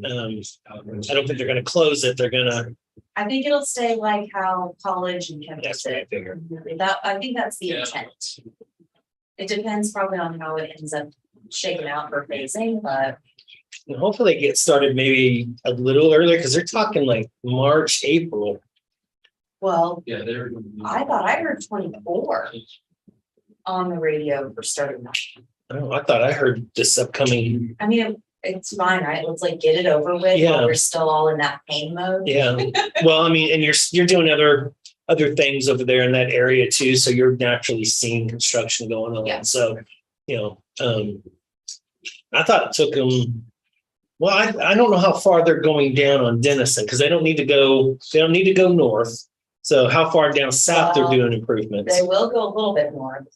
I don't think they're going to close it. They're going to. I think it'll stay like how college and campus That's what I did. figured. I think that's the Yeah. intent. It depends probably on how it ends up shaking out for phasing, but And hopefully they get started maybe a little earlier because they're talking like March, April. well, Yeah, they're. I thought I heard 24 on the radio for starting that. I don't know, I thought I heard this upcoming. I mean, it's fine, right? Let's like get it over with Yeah. while we're still all in that pain mode. Yeah. Well, I mean, and you're doing other things over there in that area too. So you're naturally seeing construction going on. Yeah. So, I thought it took them. Well, I don't know how far they're going down on Denison because they don't need to go north. So how far down south they're Well, doing improvements. They will go a little bit north.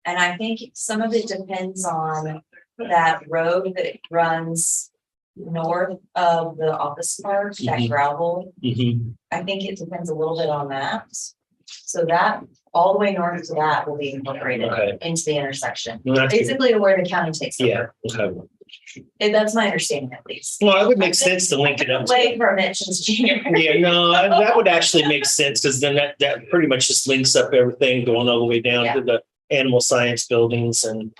And I think some of it depends on that road that runs north of the office park, that Mhm. gravel. Mhm. I think it depends a little bit on that. So that, all the way north to that will be incorporated Okay. into the intersection, Well, that's good. basically to where the county takes Yeah. over. Okay. And that's my understanding at least. Well, it would make sense to link it up. Way from it since January. Yeah, no, that would actually make sense because then that pretty much just links up everything going all the way down to the animal science buildings and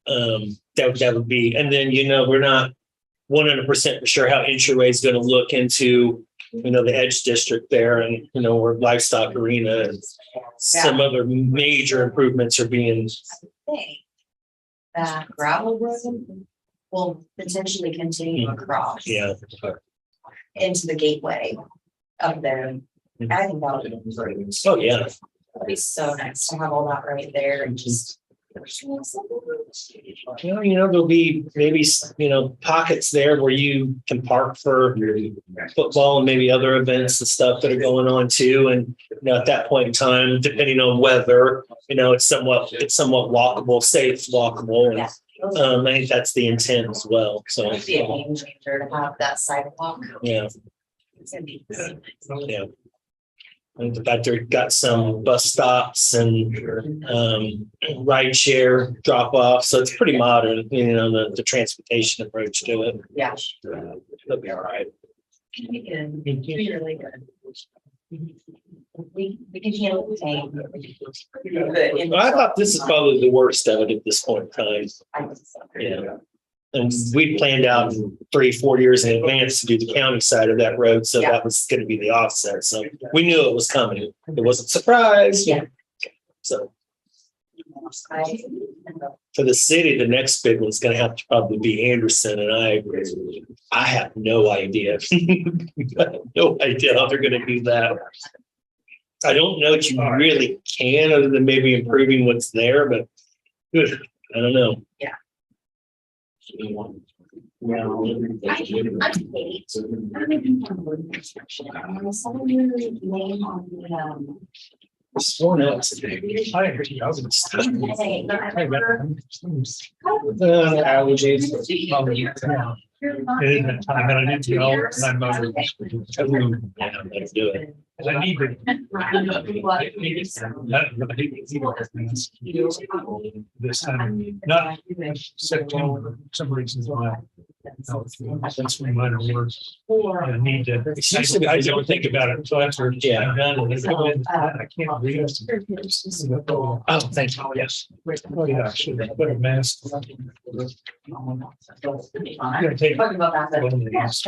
that would be, and then, we're not 100% for sure how Entryway is going to look into, the Edge District there and, where Livestock Arena and some other major improvements are being. Think that gravel road will potentially continue across. Yeah. Into the gateway up there. I think that would be. Oh, yeah. That'd be so nice to have all that right there and just. There'll be maybe, pockets there where you can park for football and maybe other events and stuff that are going on too. And, at that point in time, depending on weather, it's somewhat walkable, safe, walkable. And, Yeah. I think that's the intent as well. So, It'd be a game changer to have that sidewalk. yeah, It's gonna be. yeah. And the fact they've got some bus stops and ride share drop off. So it's pretty modern, the transportation approach to it. Yeah. That'll be all right. Good. Really good. We can handle the pain. I thought this is probably the worst of it at this point in time. Yeah. And we planned out 3-4 years in advance to do the county side of that road, so that was gonna be the offset, so we knew it was coming, it wasn't a surprise. Yeah. So for the city, the next big one's gonna have to probably be Anderson, and I have no idea. No idea how they're gonna do that. I don't know that you really can, other than maybe improving what's there, but I don't know. Sworn out today. I agree. I was allergies. It isn't time, and I need to go, and I'm not. Yeah, let's do it. I need to. This time, not September, for some reasons why. That's when mine are worse. I need to, I don't think about it until after. Yeah. I'm done, and I can't read it. Oh, thank you. Yes. Oh, yeah, I should have put a mask. I'm gonna take one of these.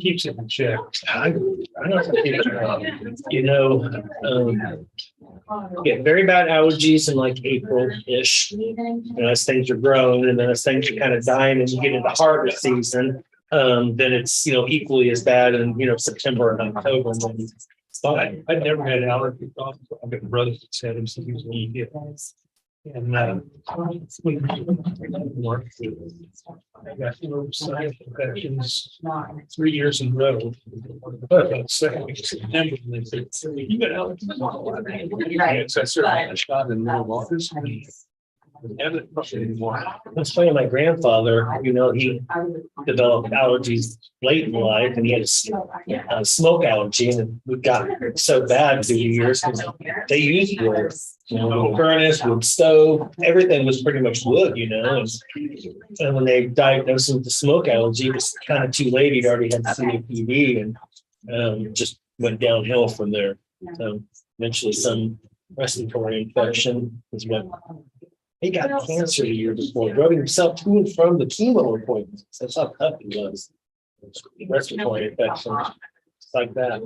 Keeps it in check. I don't you know, get very bad allergies in like April-ish. As things are growing, and then as things are kind of dying and you get into harvest season, then it's, equally as bad in, September and October. But I've never had allergy problems. I've got brothers that said him, so he was really good. And we worked with, I got side infections 3 years in a row. But second week of September, and they said, you got allergies? So I certainly had a shot in middle of office. That's funny. My grandfather, he developed allergies late in life, and he had a smoke allergy, and it got so bad through the years because they used wood, wood furnace, wood stove, everything was pretty much wood, and when they diagnosed him with the smoke allergy, it was kind of too late. He'd already had COPD, and just went downhill from there. So eventually, some respiratory infection is what. He got cancer the year before, drove himself to and from the chemo appointments. That's how tough he was. Respiratory infection, just like that.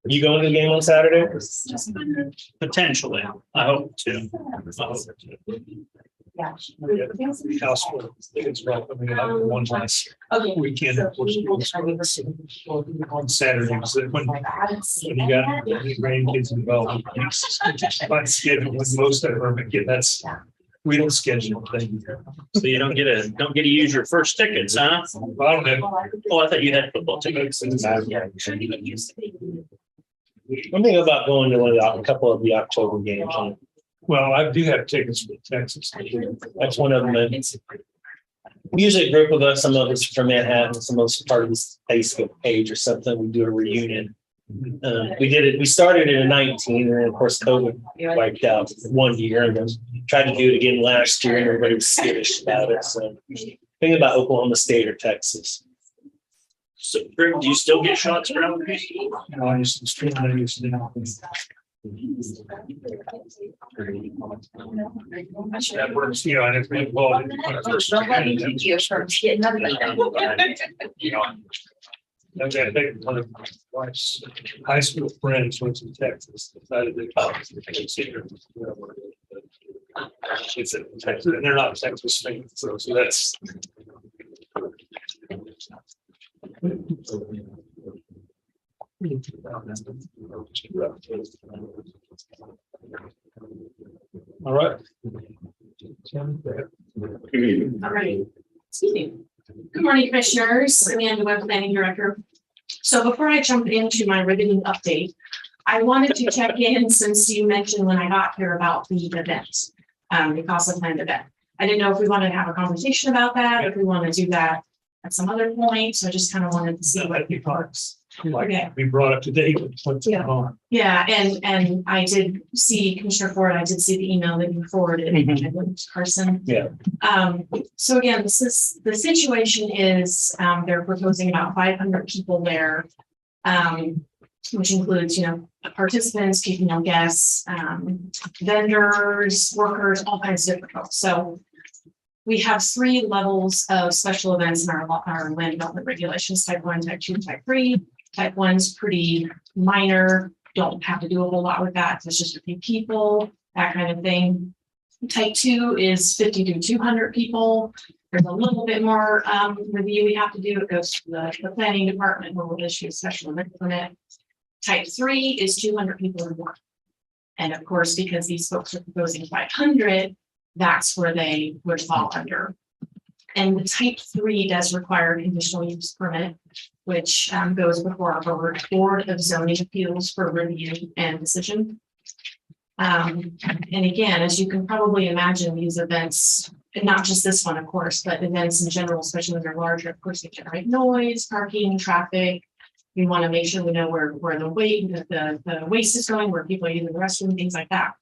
You going to the game on Saturday? Potentially, I hope to. House full. It's right. I mean, I had one last weekend. Of course, on Saturdays, when you got the grandkids involved. My schedule with most of them, again, we don't schedule things. So you don't get to use your first tickets, huh? I don't have. Oh, I thought you had football tickets. I'm thinking about going to a couple of the October games. Well, I do have tickets for Texas. That's one of them. Usually a group of us, some of us from Manhattan, some of us are part of this Facebook page or something. We do a reunion. We started it in 19, and then of course COVID wiped out 1 year, and then tried to do it again last year, and everybody was skittish about it. So think about Oklahoma State or Texas. So, Greg, do you still get shots around? No, I used to stream. I used to now. That works, and if we involved when I first started, I've got one of my wife's high school friends went to Texas, decided to consider. It's in Texas, and they're not Texas fans, so that's. All right. All right. Excuse me. Good morning, Commissioners. Amanda Webb, Planning Director. So before I jump into my riveting update, I wanted to check in since you mentioned when I got here about the event, the CASA planned event. I didn't know if we wanted to have a conversation about that, if we want to do that at some other point. So I just kind of wanted to see what your thoughts. Okay. Be brought up to date with what's going on. Yeah, and I did see Commissioner Ford, I did see the email that you forwarded, to Carson. Yeah. So again, the situation is, they're proposing about 500 people there. Which includes, participants, guests, vendors, workers, all kinds of different folks. So we have 3 levels of special events in our land development regulations, type 1, type 2, type 3. Type 1's pretty minor, don't have to do a whole lot with that. It's just a few people, that kind of thing. Type 2 is 50 to 200 people. There's a little bit more review we have to do. It goes to the planning department where we'll issue a special event permit. Type 3 is 200 people or more. And of course, because these folks are proposing 500, that's where they would fall under. And the type 3 does require a conditional use permit, which goes before our Board of Zoning Appeals for review and decision. And again, as you can probably imagine, these events, and not just this one, of course, but events in general, especially when they're larger, of course, they generate noise, parking, traffic. We want to make sure we know where the waste is going, where people are using the restroom, things like that.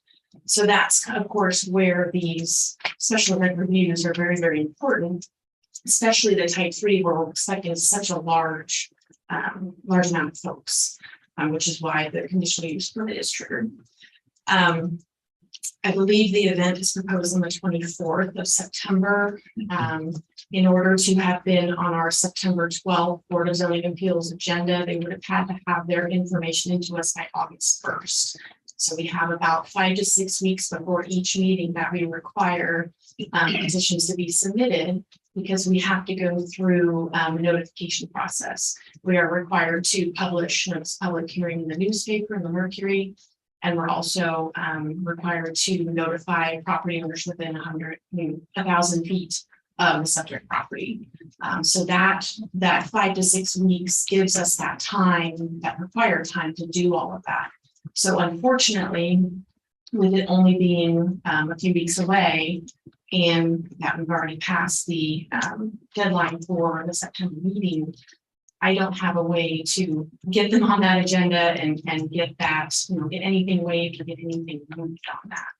So that's, of course, where these special event reviews are very, very important, especially the type 3, where we're expecting such a large amount of folks, which is why the conditional use permit is triggered. I believe the event is proposed on the 24th of September. In order to have been on our September 12th Board of Zoning Appeals agenda, they would have had to have their information into us by August 1st. So we have about 5 to 6 weeks before each meeting that we require petitions to be submitted, because we have to go through a notification process. We are required to publish notice of public hearing in the newspaper, in the Mercury, and we're also required to notify property owners within 1,000 feet of the subject property. So that 5 to 6 weeks gives us that time, that required time to do all of that. So unfortunately, with it only being a few weeks away, and that we've already passed the deadline for the September meeting, I don't have a way to get them on that agenda and get that, get anything waived or get anything moved on that.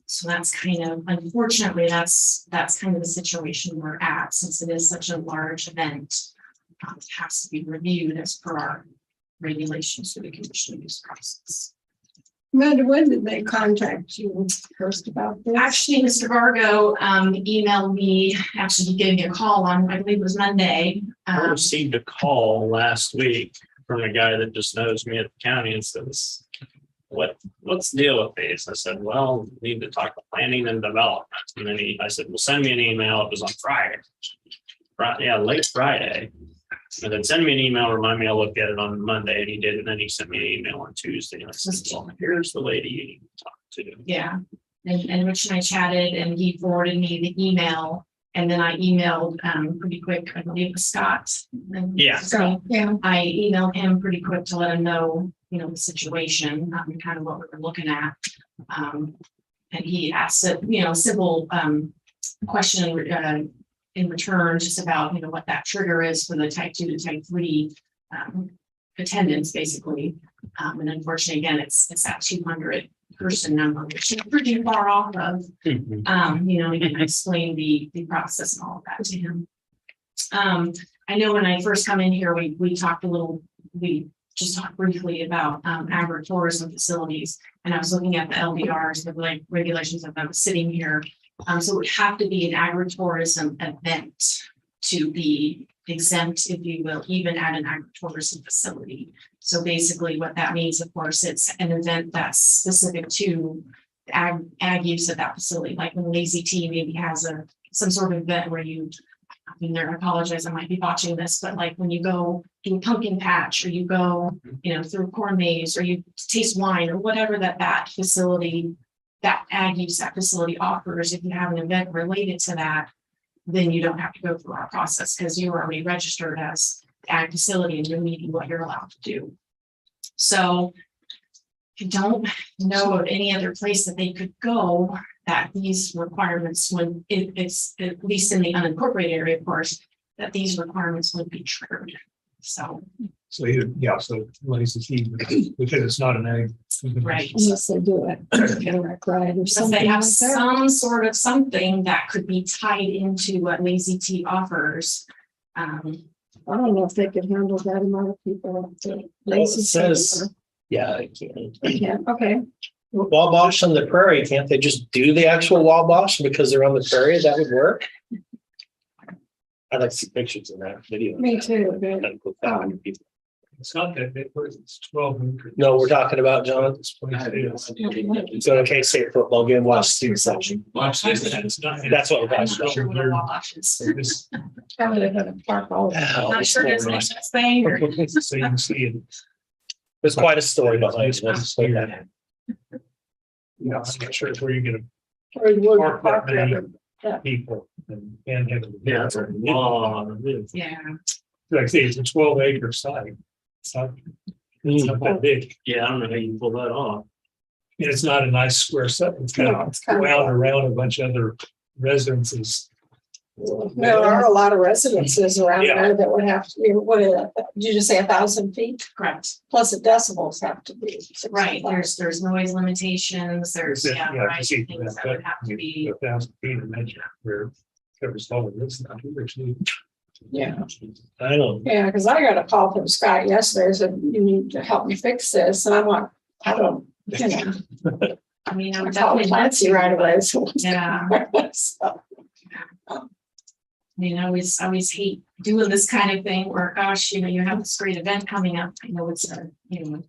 So that's kind of, unfortunately, that's kind of the situation we're at, since it is such a large event. It has to be reviewed as per our regulations for the conditional use process. Amanda, when did they contact you first about this? Actually, Mr. Vargo emailed me, actually he gave me a call on, I believe it was Monday. I received a call last week from a guy that just knows me at the county and says, what's the deal with these? I said, well, need to talk to planning and development. And then I said, well, send me an email. It was on Friday. Yeah, late Friday. And then send me an email, remind me I'll look at it on Monday, and he did. And then he sent me an email on Tuesday. And I said, well, here's the lady you need to talk to. Yeah, and Rich and I chatted, and he forwarded me the email, and then I emailed pretty quick, I believe it was Scott. Yeah. So, yeah. I emailed him pretty quick to let him know, the situation, kind of what we were looking at. And he asked a, simple question in return, just about, what that trigger is for the type 2 to type 3 attendance, basically. And unfortunately, again, it's that 200 person number, which is pretty far off of, again, I explained the process and all of that to him. I know when I first come in here, we talked we just talked briefly about agritourism facilities, and I was looking at the LDRs, the regulations that I was sitting here. So it would have to be an agritourism event to be exempt, if you will, even at an agritourism facility. So basically what that means, of course, it's an event that's specific to ag use of that facility, like when Lazy T maybe has some sort of event where I apologize, I might be botching this, but like when you go do a pumpkin patch, or you go, through a corn maze, or you taste wine, or whatever that facility, that ag use that facility offers, if you have an event related to that, then you don't have to go through our process, because you're already registered as ag facility and you're meeting what you're allowed to do. So I don't know of any other place that they could go that these requirements would, it's at least in the unincorporated area, of course, that these requirements would be triggered. So, So, so lazy key, because it's not an ag. right. Unless they do it, direct ride or Because something they like have that. some sort of something that could be tied into what Lazy T offers. I don't know if they could handle that amount of people. up to Well, Lazy it says, yeah, I can't. Yeah, okay. Wabash on the prairie, can't they just do the actual Wabash because they're on the prairie? That would work. I'd like to see pictures of that video. Me too, but That'd go fast. It's not that big, it's 12 acres. No, we're talking about, John. This place is. So, okay, state football game, watch student section. Watch this, and it's not. That's what we're I'm talking not sure what a Wabash is. This- probably they're gonna park all. about. Not sure it's like that thing or. So you can see it. There's quite a story behind it. Let's say that. Yeah, I'm not sure where you're gonna Or you would park park that many there. people and have. Yeah, it's a lot of it. Yeah, Like I say, it's a 12 acre site. It's not that big. Yeah, I don't know how you pull that off. And it's not a nice square set. It's kind No, of it's kind of- wound around a bunch of other residences. There are a lot of residences around Yeah. there that would have to be, what is that? Did you just say 1,000 feet? correct. Plus the decibels have to be. Right, there's noise limitations, there's, yeah, a you variety see of things that would have to be. 1,000 feet of nature where covers all of this. Not actually. Yeah, I don't, yeah, because I got a call from Scott yesterday, said you need to help me fix this, and I'm like, I don't, you know. I mean, I I would called definitely. Clancy right away, so. Yeah. So, I mean, I always hate doing this kind of thing where, gosh, you know, you have this great event coming up. I know it's a, you know,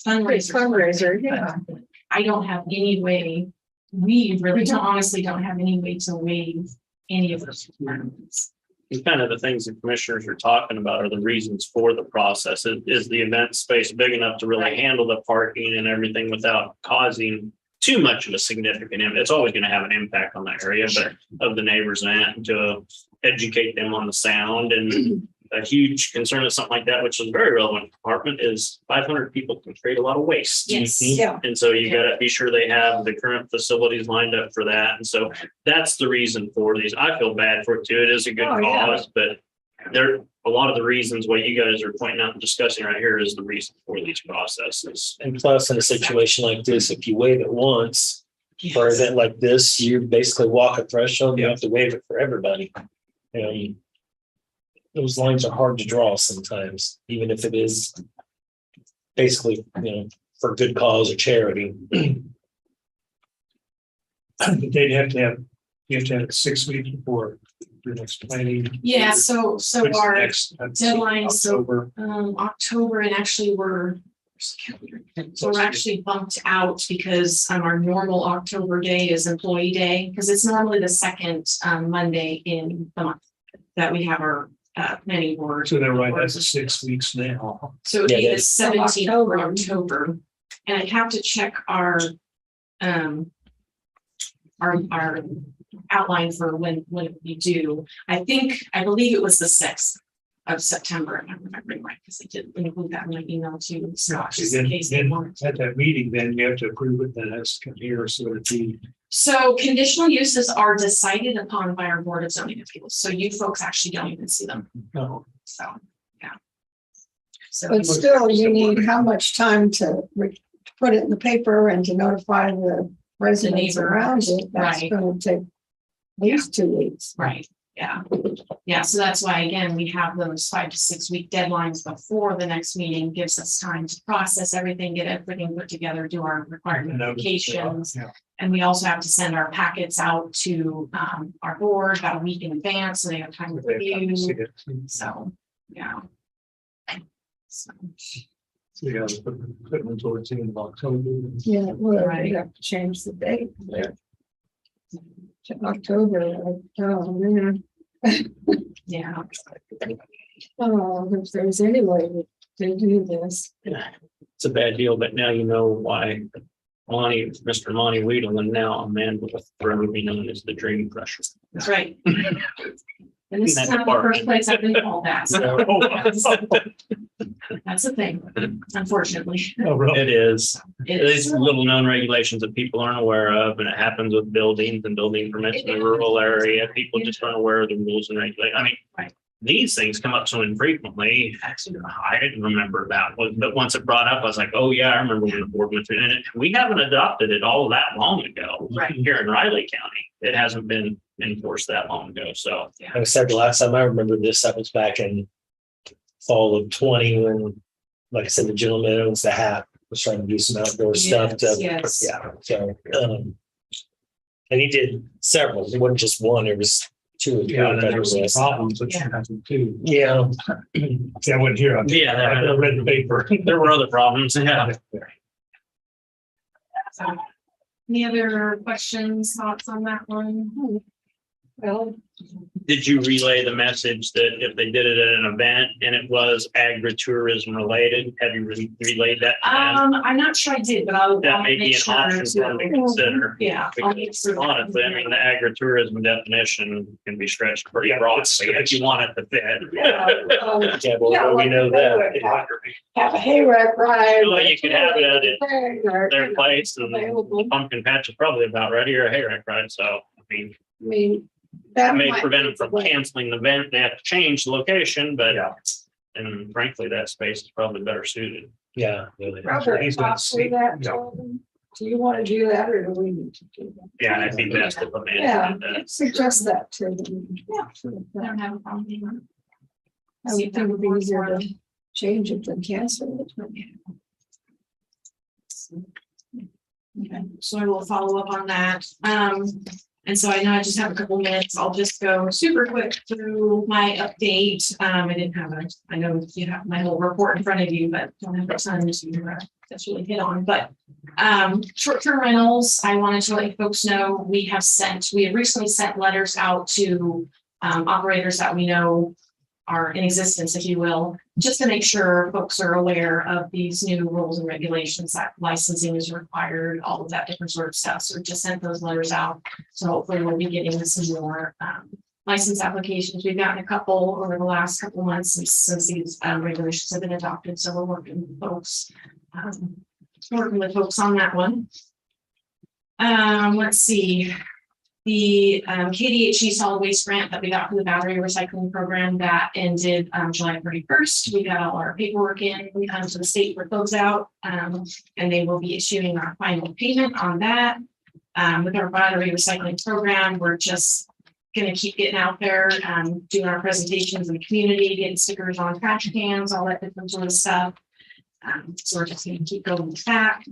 fundraiser. Fundraiser, yeah. but I don't have any way, we really don't, honestly don't have any way to waive any of those requirements. And kind of the things the commissioners are talking about are the reasons for the process. Is the event space big enough to really handle the parking and everything without causing too much of a significant impact? It's always going to have an impact on that area, but of the neighbors and to educate them on the sound. And a huge concern of something like that, which is very relevant to the department, is 500 people can create a lot of waste. Yes. Yeah, And so you gotta be sure they have the current facilities lined up for that. And so that's the reason for these. I feel bad for it too. It is a good Oh, yeah. cause, but there, a lot of the reasons what you guys are pointing out and discussing right here is the reason for these processes. and plus in a situation like this, if you waive it once for an event like this, you basically walk a threshold, you have to waive it for everybody. Those lines are hard to draw sometimes, even if it is basically, for good cause or charity. They'd have to have, you have to have it 6 weeks before your next planning. Yeah, so What's our next? deadline, so October. October, and actually so we're actually bumped out because our normal October day is employee day, because it's normally the second Monday in the month that we have our planning board. So they're right, that's 6 weeks now. So it would be Yeah, the that's- 17th of October, and I'd have to check our outline for when we do. I believe it was the 6th of September, if I'm remembering right, because I did include that in my email to Scott, just in case they wanted to. At that meeting, then you have to approve it, then has to come here, so it'd be. So conditional uses are decided upon by our Board of Zoning Appeals, so you folks actually don't even see them, No. so, yeah. So, but still, you need how much time to put it in the paper and to notify the residents neighbor, around it? That's right. gonna take at least 2 weeks. right, yeah. Yeah, so that's why, again, we have those 5 to 6 week deadlines before the next meeting, gives us time to process everything, get everything put together, do our required notifications. Yeah. And we also have to send our packets out to our board about a week in advance, so they have time to review, so, yeah. So, So you gotta put them towards the end of October. Yeah, well, Right. we have to change the date there. To October, oh, man. yeah, Oh, if there's any way to do this. It's a bad deal, but now you know why Mr. Monty Weedle, and now a man with forever be known as the Dream Crusher. that's right. And this is not the first place I've been called that, so that's the thing, unfortunately. Oh, really? It is. It's- These little known regulations that people aren't aware of, and it happens with buildings and building permits in the rural area. People just aren't aware of the rules and regulations. I mean, Right. these things come up so infrequently. Actually, I didn't remember that one, but once it brought up, I was like, oh yeah, I remember when the board went through, and we haven't adopted it all that long ago. Right. Here in Riley County, it hasn't been enforced that long ago, so. Like I said, the last time I remember this, that was back in fall of 20 when, like I said, the gentleman who owns the hat was trying to do some outdoor stuff. Yes. Yeah, so, and he did several. It wasn't just one, it was two or three. Yeah, there vendors. was some problems that happened too. Yeah, See, I wasn't here. I Yeah, read the paper. there were other problems, yeah. So, any other questions, thoughts on that one? Well, Did you relay the message that if they did it at an event and it was agritourism related, have you relayed that to them? I'm not sure I did, but I'll That may make be an sure option for them to consider. Yeah. I'll make Because sure. honestly, I mean, the agritourism definition can be stretched pretty broad, so if you want it to fit. yeah, well, we know that. have a hayride ride. Well, you could have it at Their their place, and Available. pumpkin patch is probably about ready, or a hayride ride, so, I mean, I mean. that That may might prevent be them from the way. canceling the event, they have to change the location, but. Yeah. And frankly, that space is probably better suited. Yeah. Really. Robert, He's gonna possibly see- that, yeah. told him, do you want to do that or do we need to do that? Yeah, and I'd be best if a Yeah, man did that. suggest that to them. Yeah. I don't have a problem with that. I would think it would be easier to change it than cancel it. Okay, so I will follow up on that. And so I know I just have a couple minutes. I'll just go super quick through my update. I didn't have I know you have my whole report in front of you, but don't have time to that's really hit on. But short-term rentals, I wanted to let you folks know we have recently sent letters out to operators that we know are in existence, if you will, just to make sure folks are aware of these new rules and regulations that licensing is required, all of that different sort of stuff. So we just sent those letters out. So hopefully we'll be getting some more license applications. We've gotten a couple over the last couple months since these regulations have been adopted. So we're working with folks on that one. Let's see. The Kdhd solid waste grant that we got from the battery recycling program that ended July 31st. We got all our paperwork in to the state for closeout, and they will be issuing our final payment on that. With our battery recycling program, we're just going to keep getting out there, doing our presentations in the community, getting stickers on trash cans, all that different sort of stuff. So we're just going to keep going with that.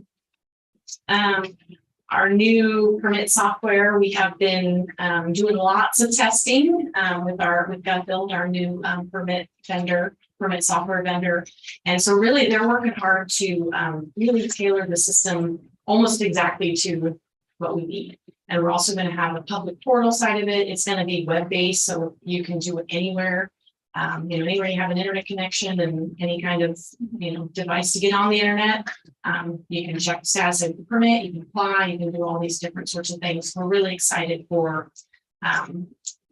Our new permit software, we have been doing lots of testing with Kdhd, our new permit software vendor. And so really they're working hard to really tailor the system almost exactly to what we need. And we're also going to have a public portal side of it. It's going to be web-based, so you can do it anywhere. Anywhere you have an internet connection and any kind of, device to get on the internet, you can check the status of the permit, you can apply, you can do all these different sorts of things. We're really excited for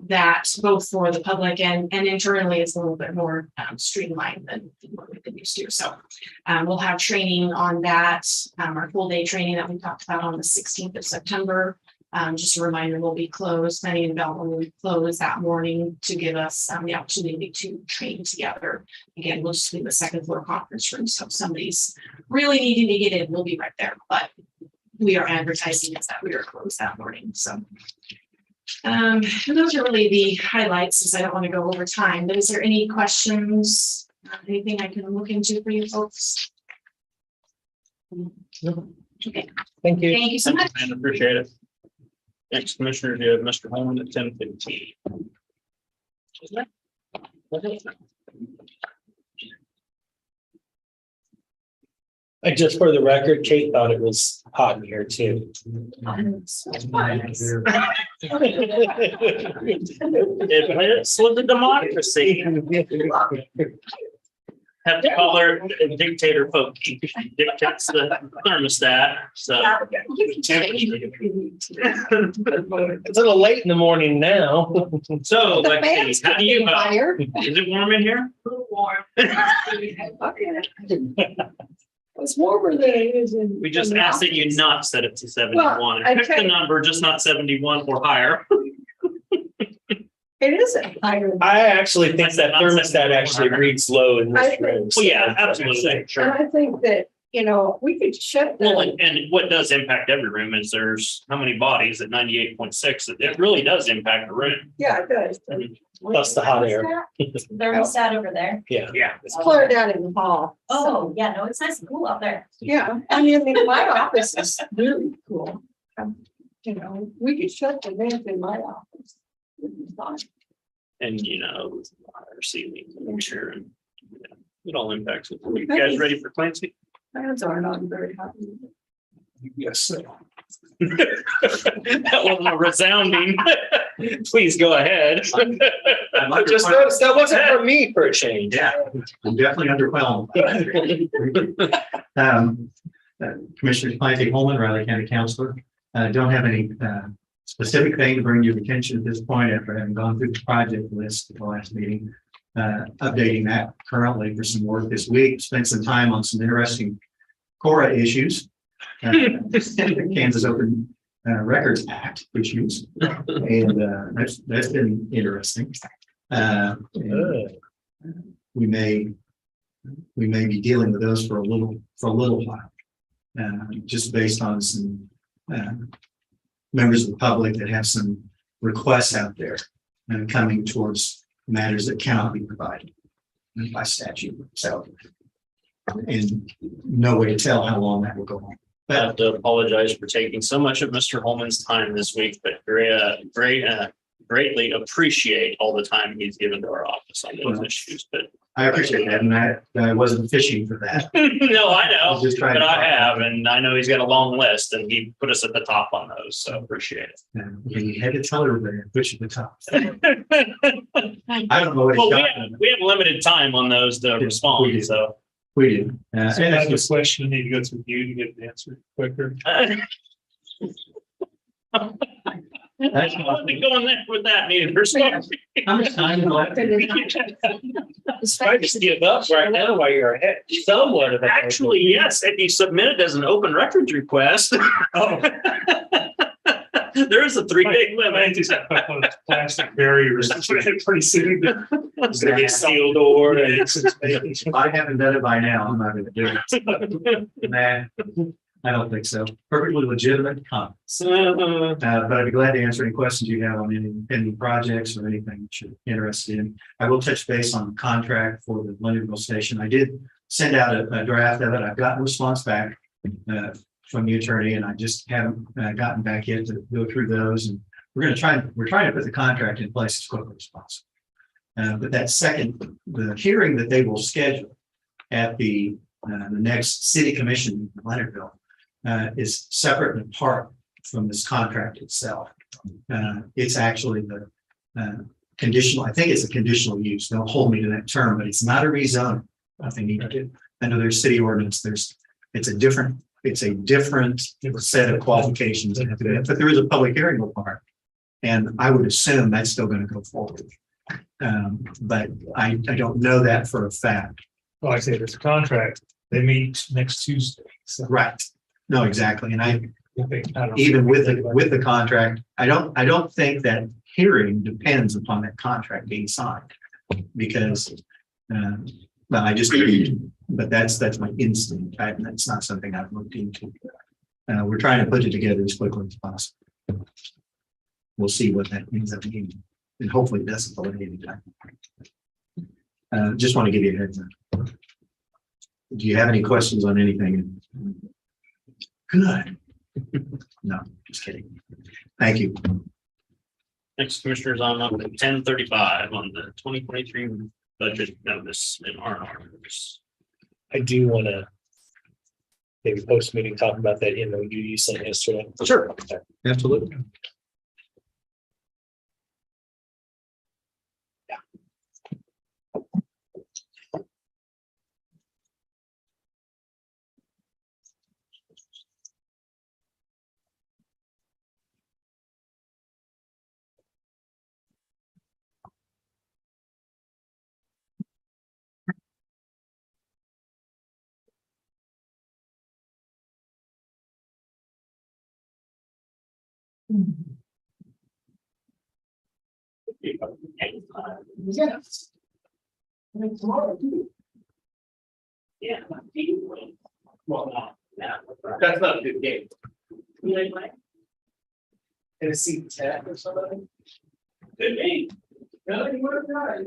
that, both for the public and internally. It's a little bit more streamlined than what we've been used to. So we'll have training on that, our full day training that we talked about on the 16th of September. Just a reminder, we'll be closed. Planning and development will be closed that morning to give us the opportunity to train together. Again, we'll just be in the second floor conference room. So if somebody's really needing to get in, we'll be right there. But we are advertising it that we are closed that morning. So and those are really the highlights, since I don't want to go over time. But is there any questions? Anything I can look into for you folks? Okay, Thank you. thank you so much. And appreciate it. Next, Commissioner, you have Mr. Holman at 10:15. Just for the record, Kate thought it was hot in here too. It's with the democracy. Have to call her a dictator folk. Dictates the thermostat, so. It's a little late in the morning now. So, The Lexi, fans how could do you, be higher. is it warm in here? It's warmer than it is in. We just in the asked that you office. not set it to 71. I Pick the tell you- number, just not 71 or higher. It isn't higher. I actually think that thermostat actually reads low in I this think- room. Well, yeah, absolutely, And sure. I think that, we could shut Well, down. and what does impact every room is there's how many bodies at 98.6. It really does impact the room. Yeah, it does. Plus the hot air. Thermostat over there. Yeah. Yeah. It's clear down in the hall. Oh, yeah, no, it's nice and cool out there. Yeah, I mean, my office is really cool. We could shut the vent in my office. It'd be fine. And our ceiling, I'm sure, and it all impacts it. You guys ready for Clancy? Fans are not very hot. Yes, sir. That wasn't a resounding. Please go ahead. I just noticed that wasn't for me for a change. Yeah, I'm definitely underwhelmed. Commissioner Clancy Holman, Riley County Councilor. Don't have any specific thing to bring to your attention at this point after having gone through the project list at the last meeting. Updating that currently for some work this week. Spent some time on some interesting Cora issues. Kansas Open Records Act issues. And that's been interesting. And we may be dealing with those for a little while. Just based on some members of the public that have some requests out there coming towards matters that cannot be provided by statute. So, and no way to tell how long that will go on. I have to apologize for taking so much of Mr. Holman's time this week, but greatly appreciate all the time he's given to our office on those issues. But I appreciate that, and I wasn't fishing for that. no, I I know, was just trying but to- I have, and I know he's got a long list, and he put us at the top on those, so appreciate it. And you had to tell everybody, push at the top. I don't know what Well, it's we have limited time on those to we respond, do. so. We do. So I have a question, need to go through you to get an answer quicker. I wasn't going there with that neither. So. How much time left? I just give up right now while you're ahead. Somewhat of a. Actually, yes, if you submit it as an open records request. Oh. There is a 3-day I limit. just have to put one of those plastic barriers pretty soon. It's gonna be a sealed door. If I haven't done it by now, I'm not gonna do it. Nah, I don't think so. Perfectly legitimate comments. But I'd be glad to answer any questions you have on any pending projects or anything that you're interested in. I will touch base on the contract for the Leonardville station. I did send out a draft of it. I've gotten a response back from the attorney, and I just haven't gotten back yet to go through those. And we're trying to put the contract in place as quickly as possible. But that second, the hearing that they will schedule at the next city commission in Leonardville is separate and apart from this contract itself. It's actually the conditional, I think it's a conditional use. Don't hold me to that term, but it's not a rezone. What they need to do under their city ordinance. It's a different set of qualifications. But there is a public hearing required. And I would assume that's still going to go forward. But I don't know that for a fact. Well, I say there's a contract. They meet next Tuesday. So Right. No, exactly. And I don't- even with the contract, I don't think that hearing depends upon that contract being signed. Because well, but that's my instinct. That's not something I've looked into. We're trying to put it together as quickly as possible. We'll see what that ends up being, and hopefully it doesn't delay any time. Just want to give you a heads up. Do you have any questions on anything? Good. No, just kidding. Thank you. Next, commissioners, on up at 10:35 on the 2023 budget notice and R&R notice. I do want to maybe post meeting talk about that MOU you sent yesterday. Sure. Absolutely. Yes. Yeah. Well, that's not a good game. Tennessee Tech or something. Good game. No, you would have tried.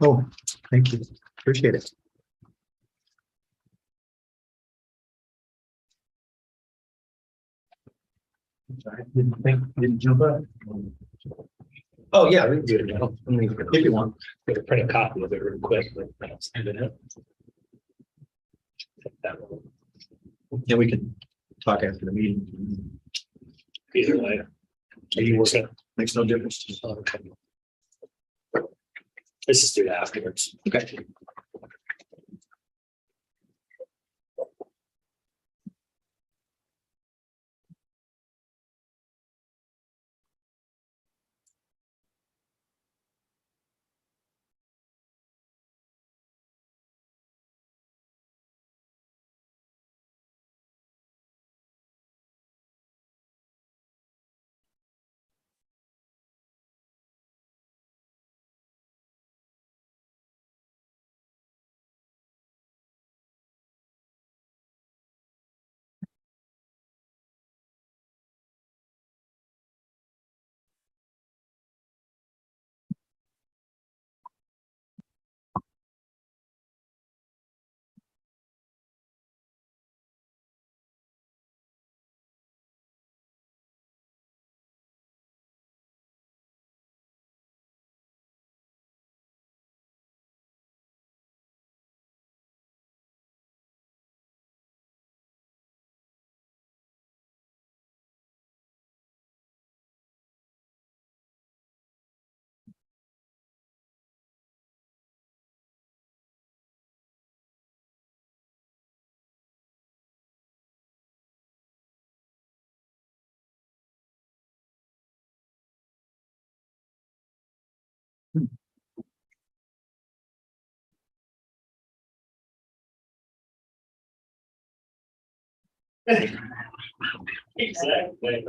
Oh, thank you. Appreciate it. Didn't jump up. Oh, yeah, we can do it now. I mean, if you want, we can print a copy of it real quick. But I'll send it up. Take that one. Yeah, we can talk after the meeting. Either way. Maybe we're gonna, Makes no difference. okay. Let's just do it afterwards. Okay. Exactly.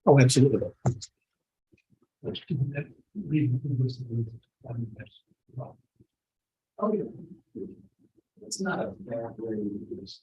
Oh, absolutely. Oh, yeah. It's not a bad way to do this.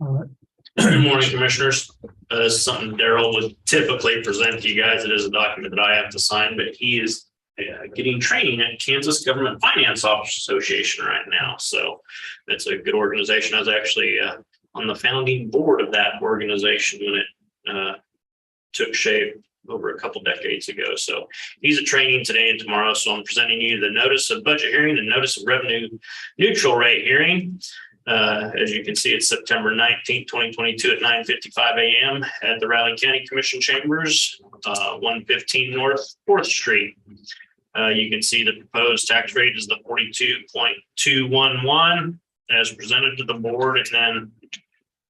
Good morning, commissioners. This is something Daryl would typically present to you guys. It is a document that I have to sign, but he is getting training at Kansas Government Finance Officers Association right now. So it's a good organization. I was actually on the founding board of that organization when it took shape over a couple decades ago. So he's at training today and tomorrow. So I'm presenting you the notice of budget hearing, the notice of revenue neutral rate hearing. As you can see, it's September 19th, 2022 at 9:55 a.m. at the Riley County Commission Chambers, 115 North 4th Street. You can see the proposed tax rate is the 42.211 as presented to the board. And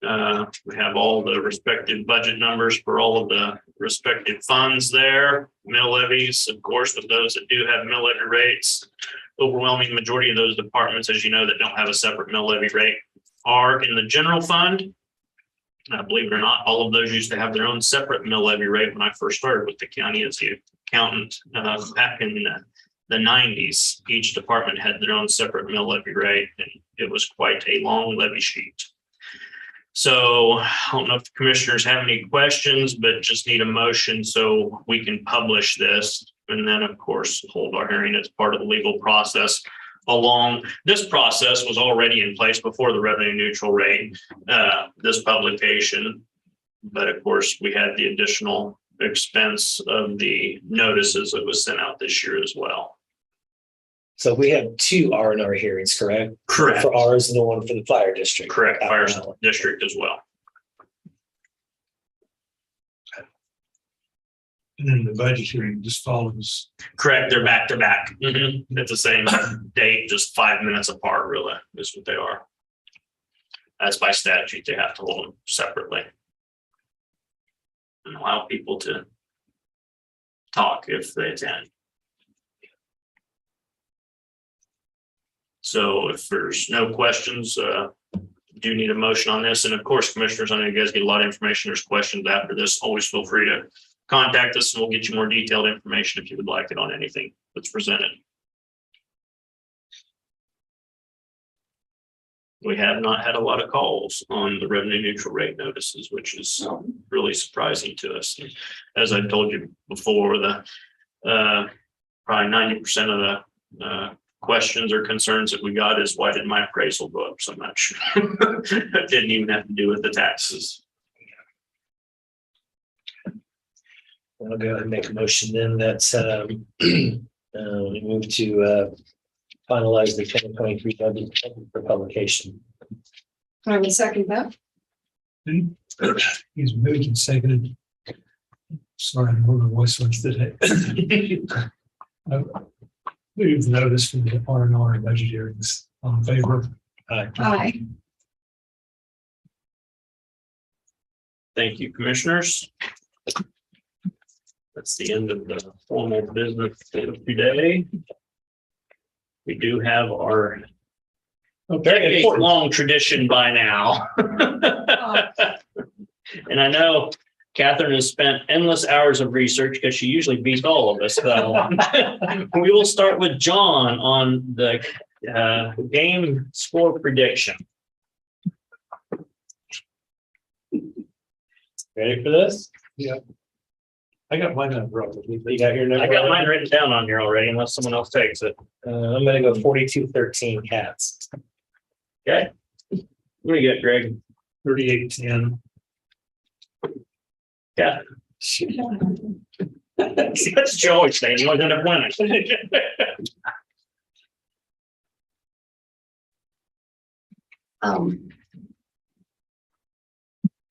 then we have all the respective budget numbers for all of the respective funds there. Mill levies, of course, of those that do have mill levy rates. Overwhelming majority of those departments, as you know, that don't have a separate mill levy rate are in the general fund. Believe it or not, all of those used to have their own separate mill levy rate when I first started with the county as the accountant back in the 90s. Each department had their own separate mill levy rate, and it was quite a long levy sheet. So I don't know if the commissioners have any questions, but just need a motion so we can publish this. And then, of course, hold our hearing as part of the legal process. This process was already in place before the revenue neutral rate, this publication. But of course, we had the additional expense of the notices that was sent out this year as well. So we have two R&R hearings, correct? Correct. For ours and the one for the fire district. Correct. Fire district as well. And then the budget hearing just follows. Correct. They're back to back. It's the same date, just 5 minutes apart, really, is what they are. As by statute, they have to hold them separately and allow people to talk if they attend. So if there's no questions, do need a motion on this. And of course, commissioners, I know you guys get a lot of information. There's questions after this. Always feel free to contact us and we'll get you more detailed information if you would like it on anything that's presented. We have not had a lot of calls on the revenue neutral rate notices, which is really surprising to us. As I told you before, the probably 90% of the questions or concerns that we got is, why did my appraisal go up so much? That didn't even have to do with the taxes. I'll go ahead and make a motion then that we move to finalize the 2023 budget for publication. I will second that. He's moved and seconded. Sorry, I'm holding my voice switch today. Move notice for the R&R and budget hearings. On favor? Aye. Thank you, commissioners. That's the end of the formal business of today. We do have our very long tradition by now. And I know Catherine has spent endless hours of research because she usually beats all of us. So we will start with John on the game score prediction. Ready for this? Yeah. I got my number up. You got your number? I got mine written down on here already, unless someone else takes it. I'm gonna go 42-13 Cats. Okay. What do you got, Greg? 38-10. Yeah. That's Joey saying you end up winning.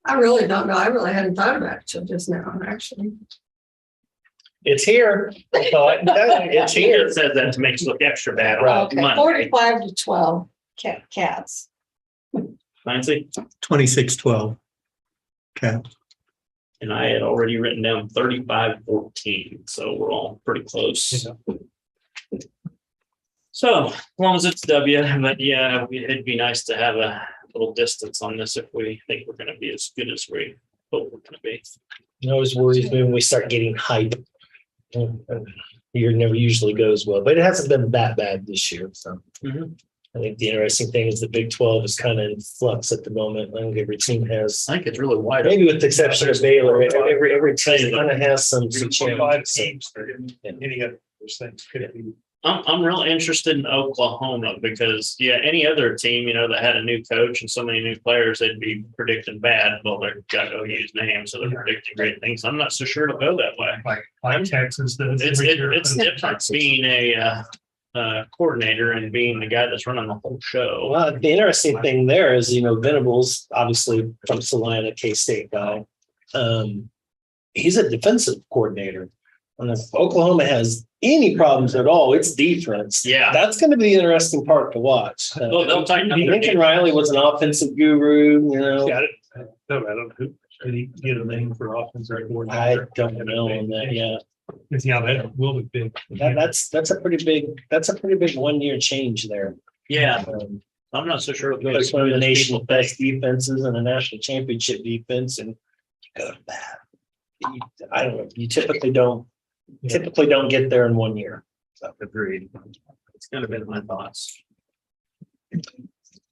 I really don't know. I really hadn't thought about it till just now, actually. It's here. It's here. It says that to make us look extra bad on Right. Okay, Monday. 45-12 cats. Nancy? 26-12. Cap. And I had already written down 35-14, so we're all pretty close. Yeah. So as long as it's W, but yeah, it'd be nice to have a little distance on this if we think we're gonna be as good as we hope we're gonna be. It always worries me when we start getting hype. The year never usually goes well, but it hasn't been that bad this year. So I think the interesting thing is the Big 12 is kind of in flux at the moment. I think every team has, I think it's really wide. maybe with the exception of Baylor, every team kind of has some Five challenges. teams, that any of those things could be. I'm real interested in Oklahoma because, yeah, any other team, that had a new coach and so many new players, they'd be predicting bad. Well, they're got to use names, so they're predicting great things. I'm not so sure to go that way. Like Texas does. It's every year. different being a coordinator and being the guy that's running the whole show. Well, the interesting thing there is, Venables, obviously from Salina, K-State guy. He's a defensive coordinator. And if Oklahoma has any problems at all, it's defense. Yeah. That's going to be the interesting part to watch. Well, they'll tighten up their Lincoln defense. Riley was an offensive guru, Yeah, I don't know who, did he get a name for offensive I coordinator? don't know on that. Yeah. Yeah, that will be big. That's a pretty big 1 year change there. Yeah, I'm not so sure. It's one of the nation's best defenses and a national championship defense, and go to that. I don't know. You typically don't get there in 1 year. So, agreed. It's kind of been my thoughts.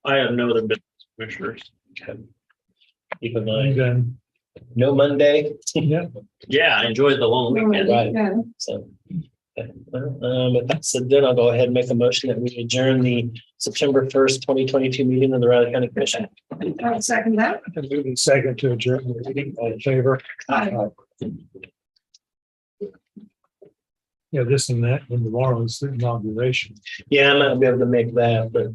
I have no other business, commissioners. Keep in And mind, then, no Monday. yeah, Yeah, I enjoyed the long weekend. Right. Yeah. So, if that's said, then I'll go ahead and make a motion that we adjourn the September 1st, 2022 meeting of the Riley County Commission. I'll second that. and moving second to adjourn the meeting, all in favor. Aye. Yeah, this and that, and tomorrow's the inauguration. Yeah, I'm not gonna be able to make that, but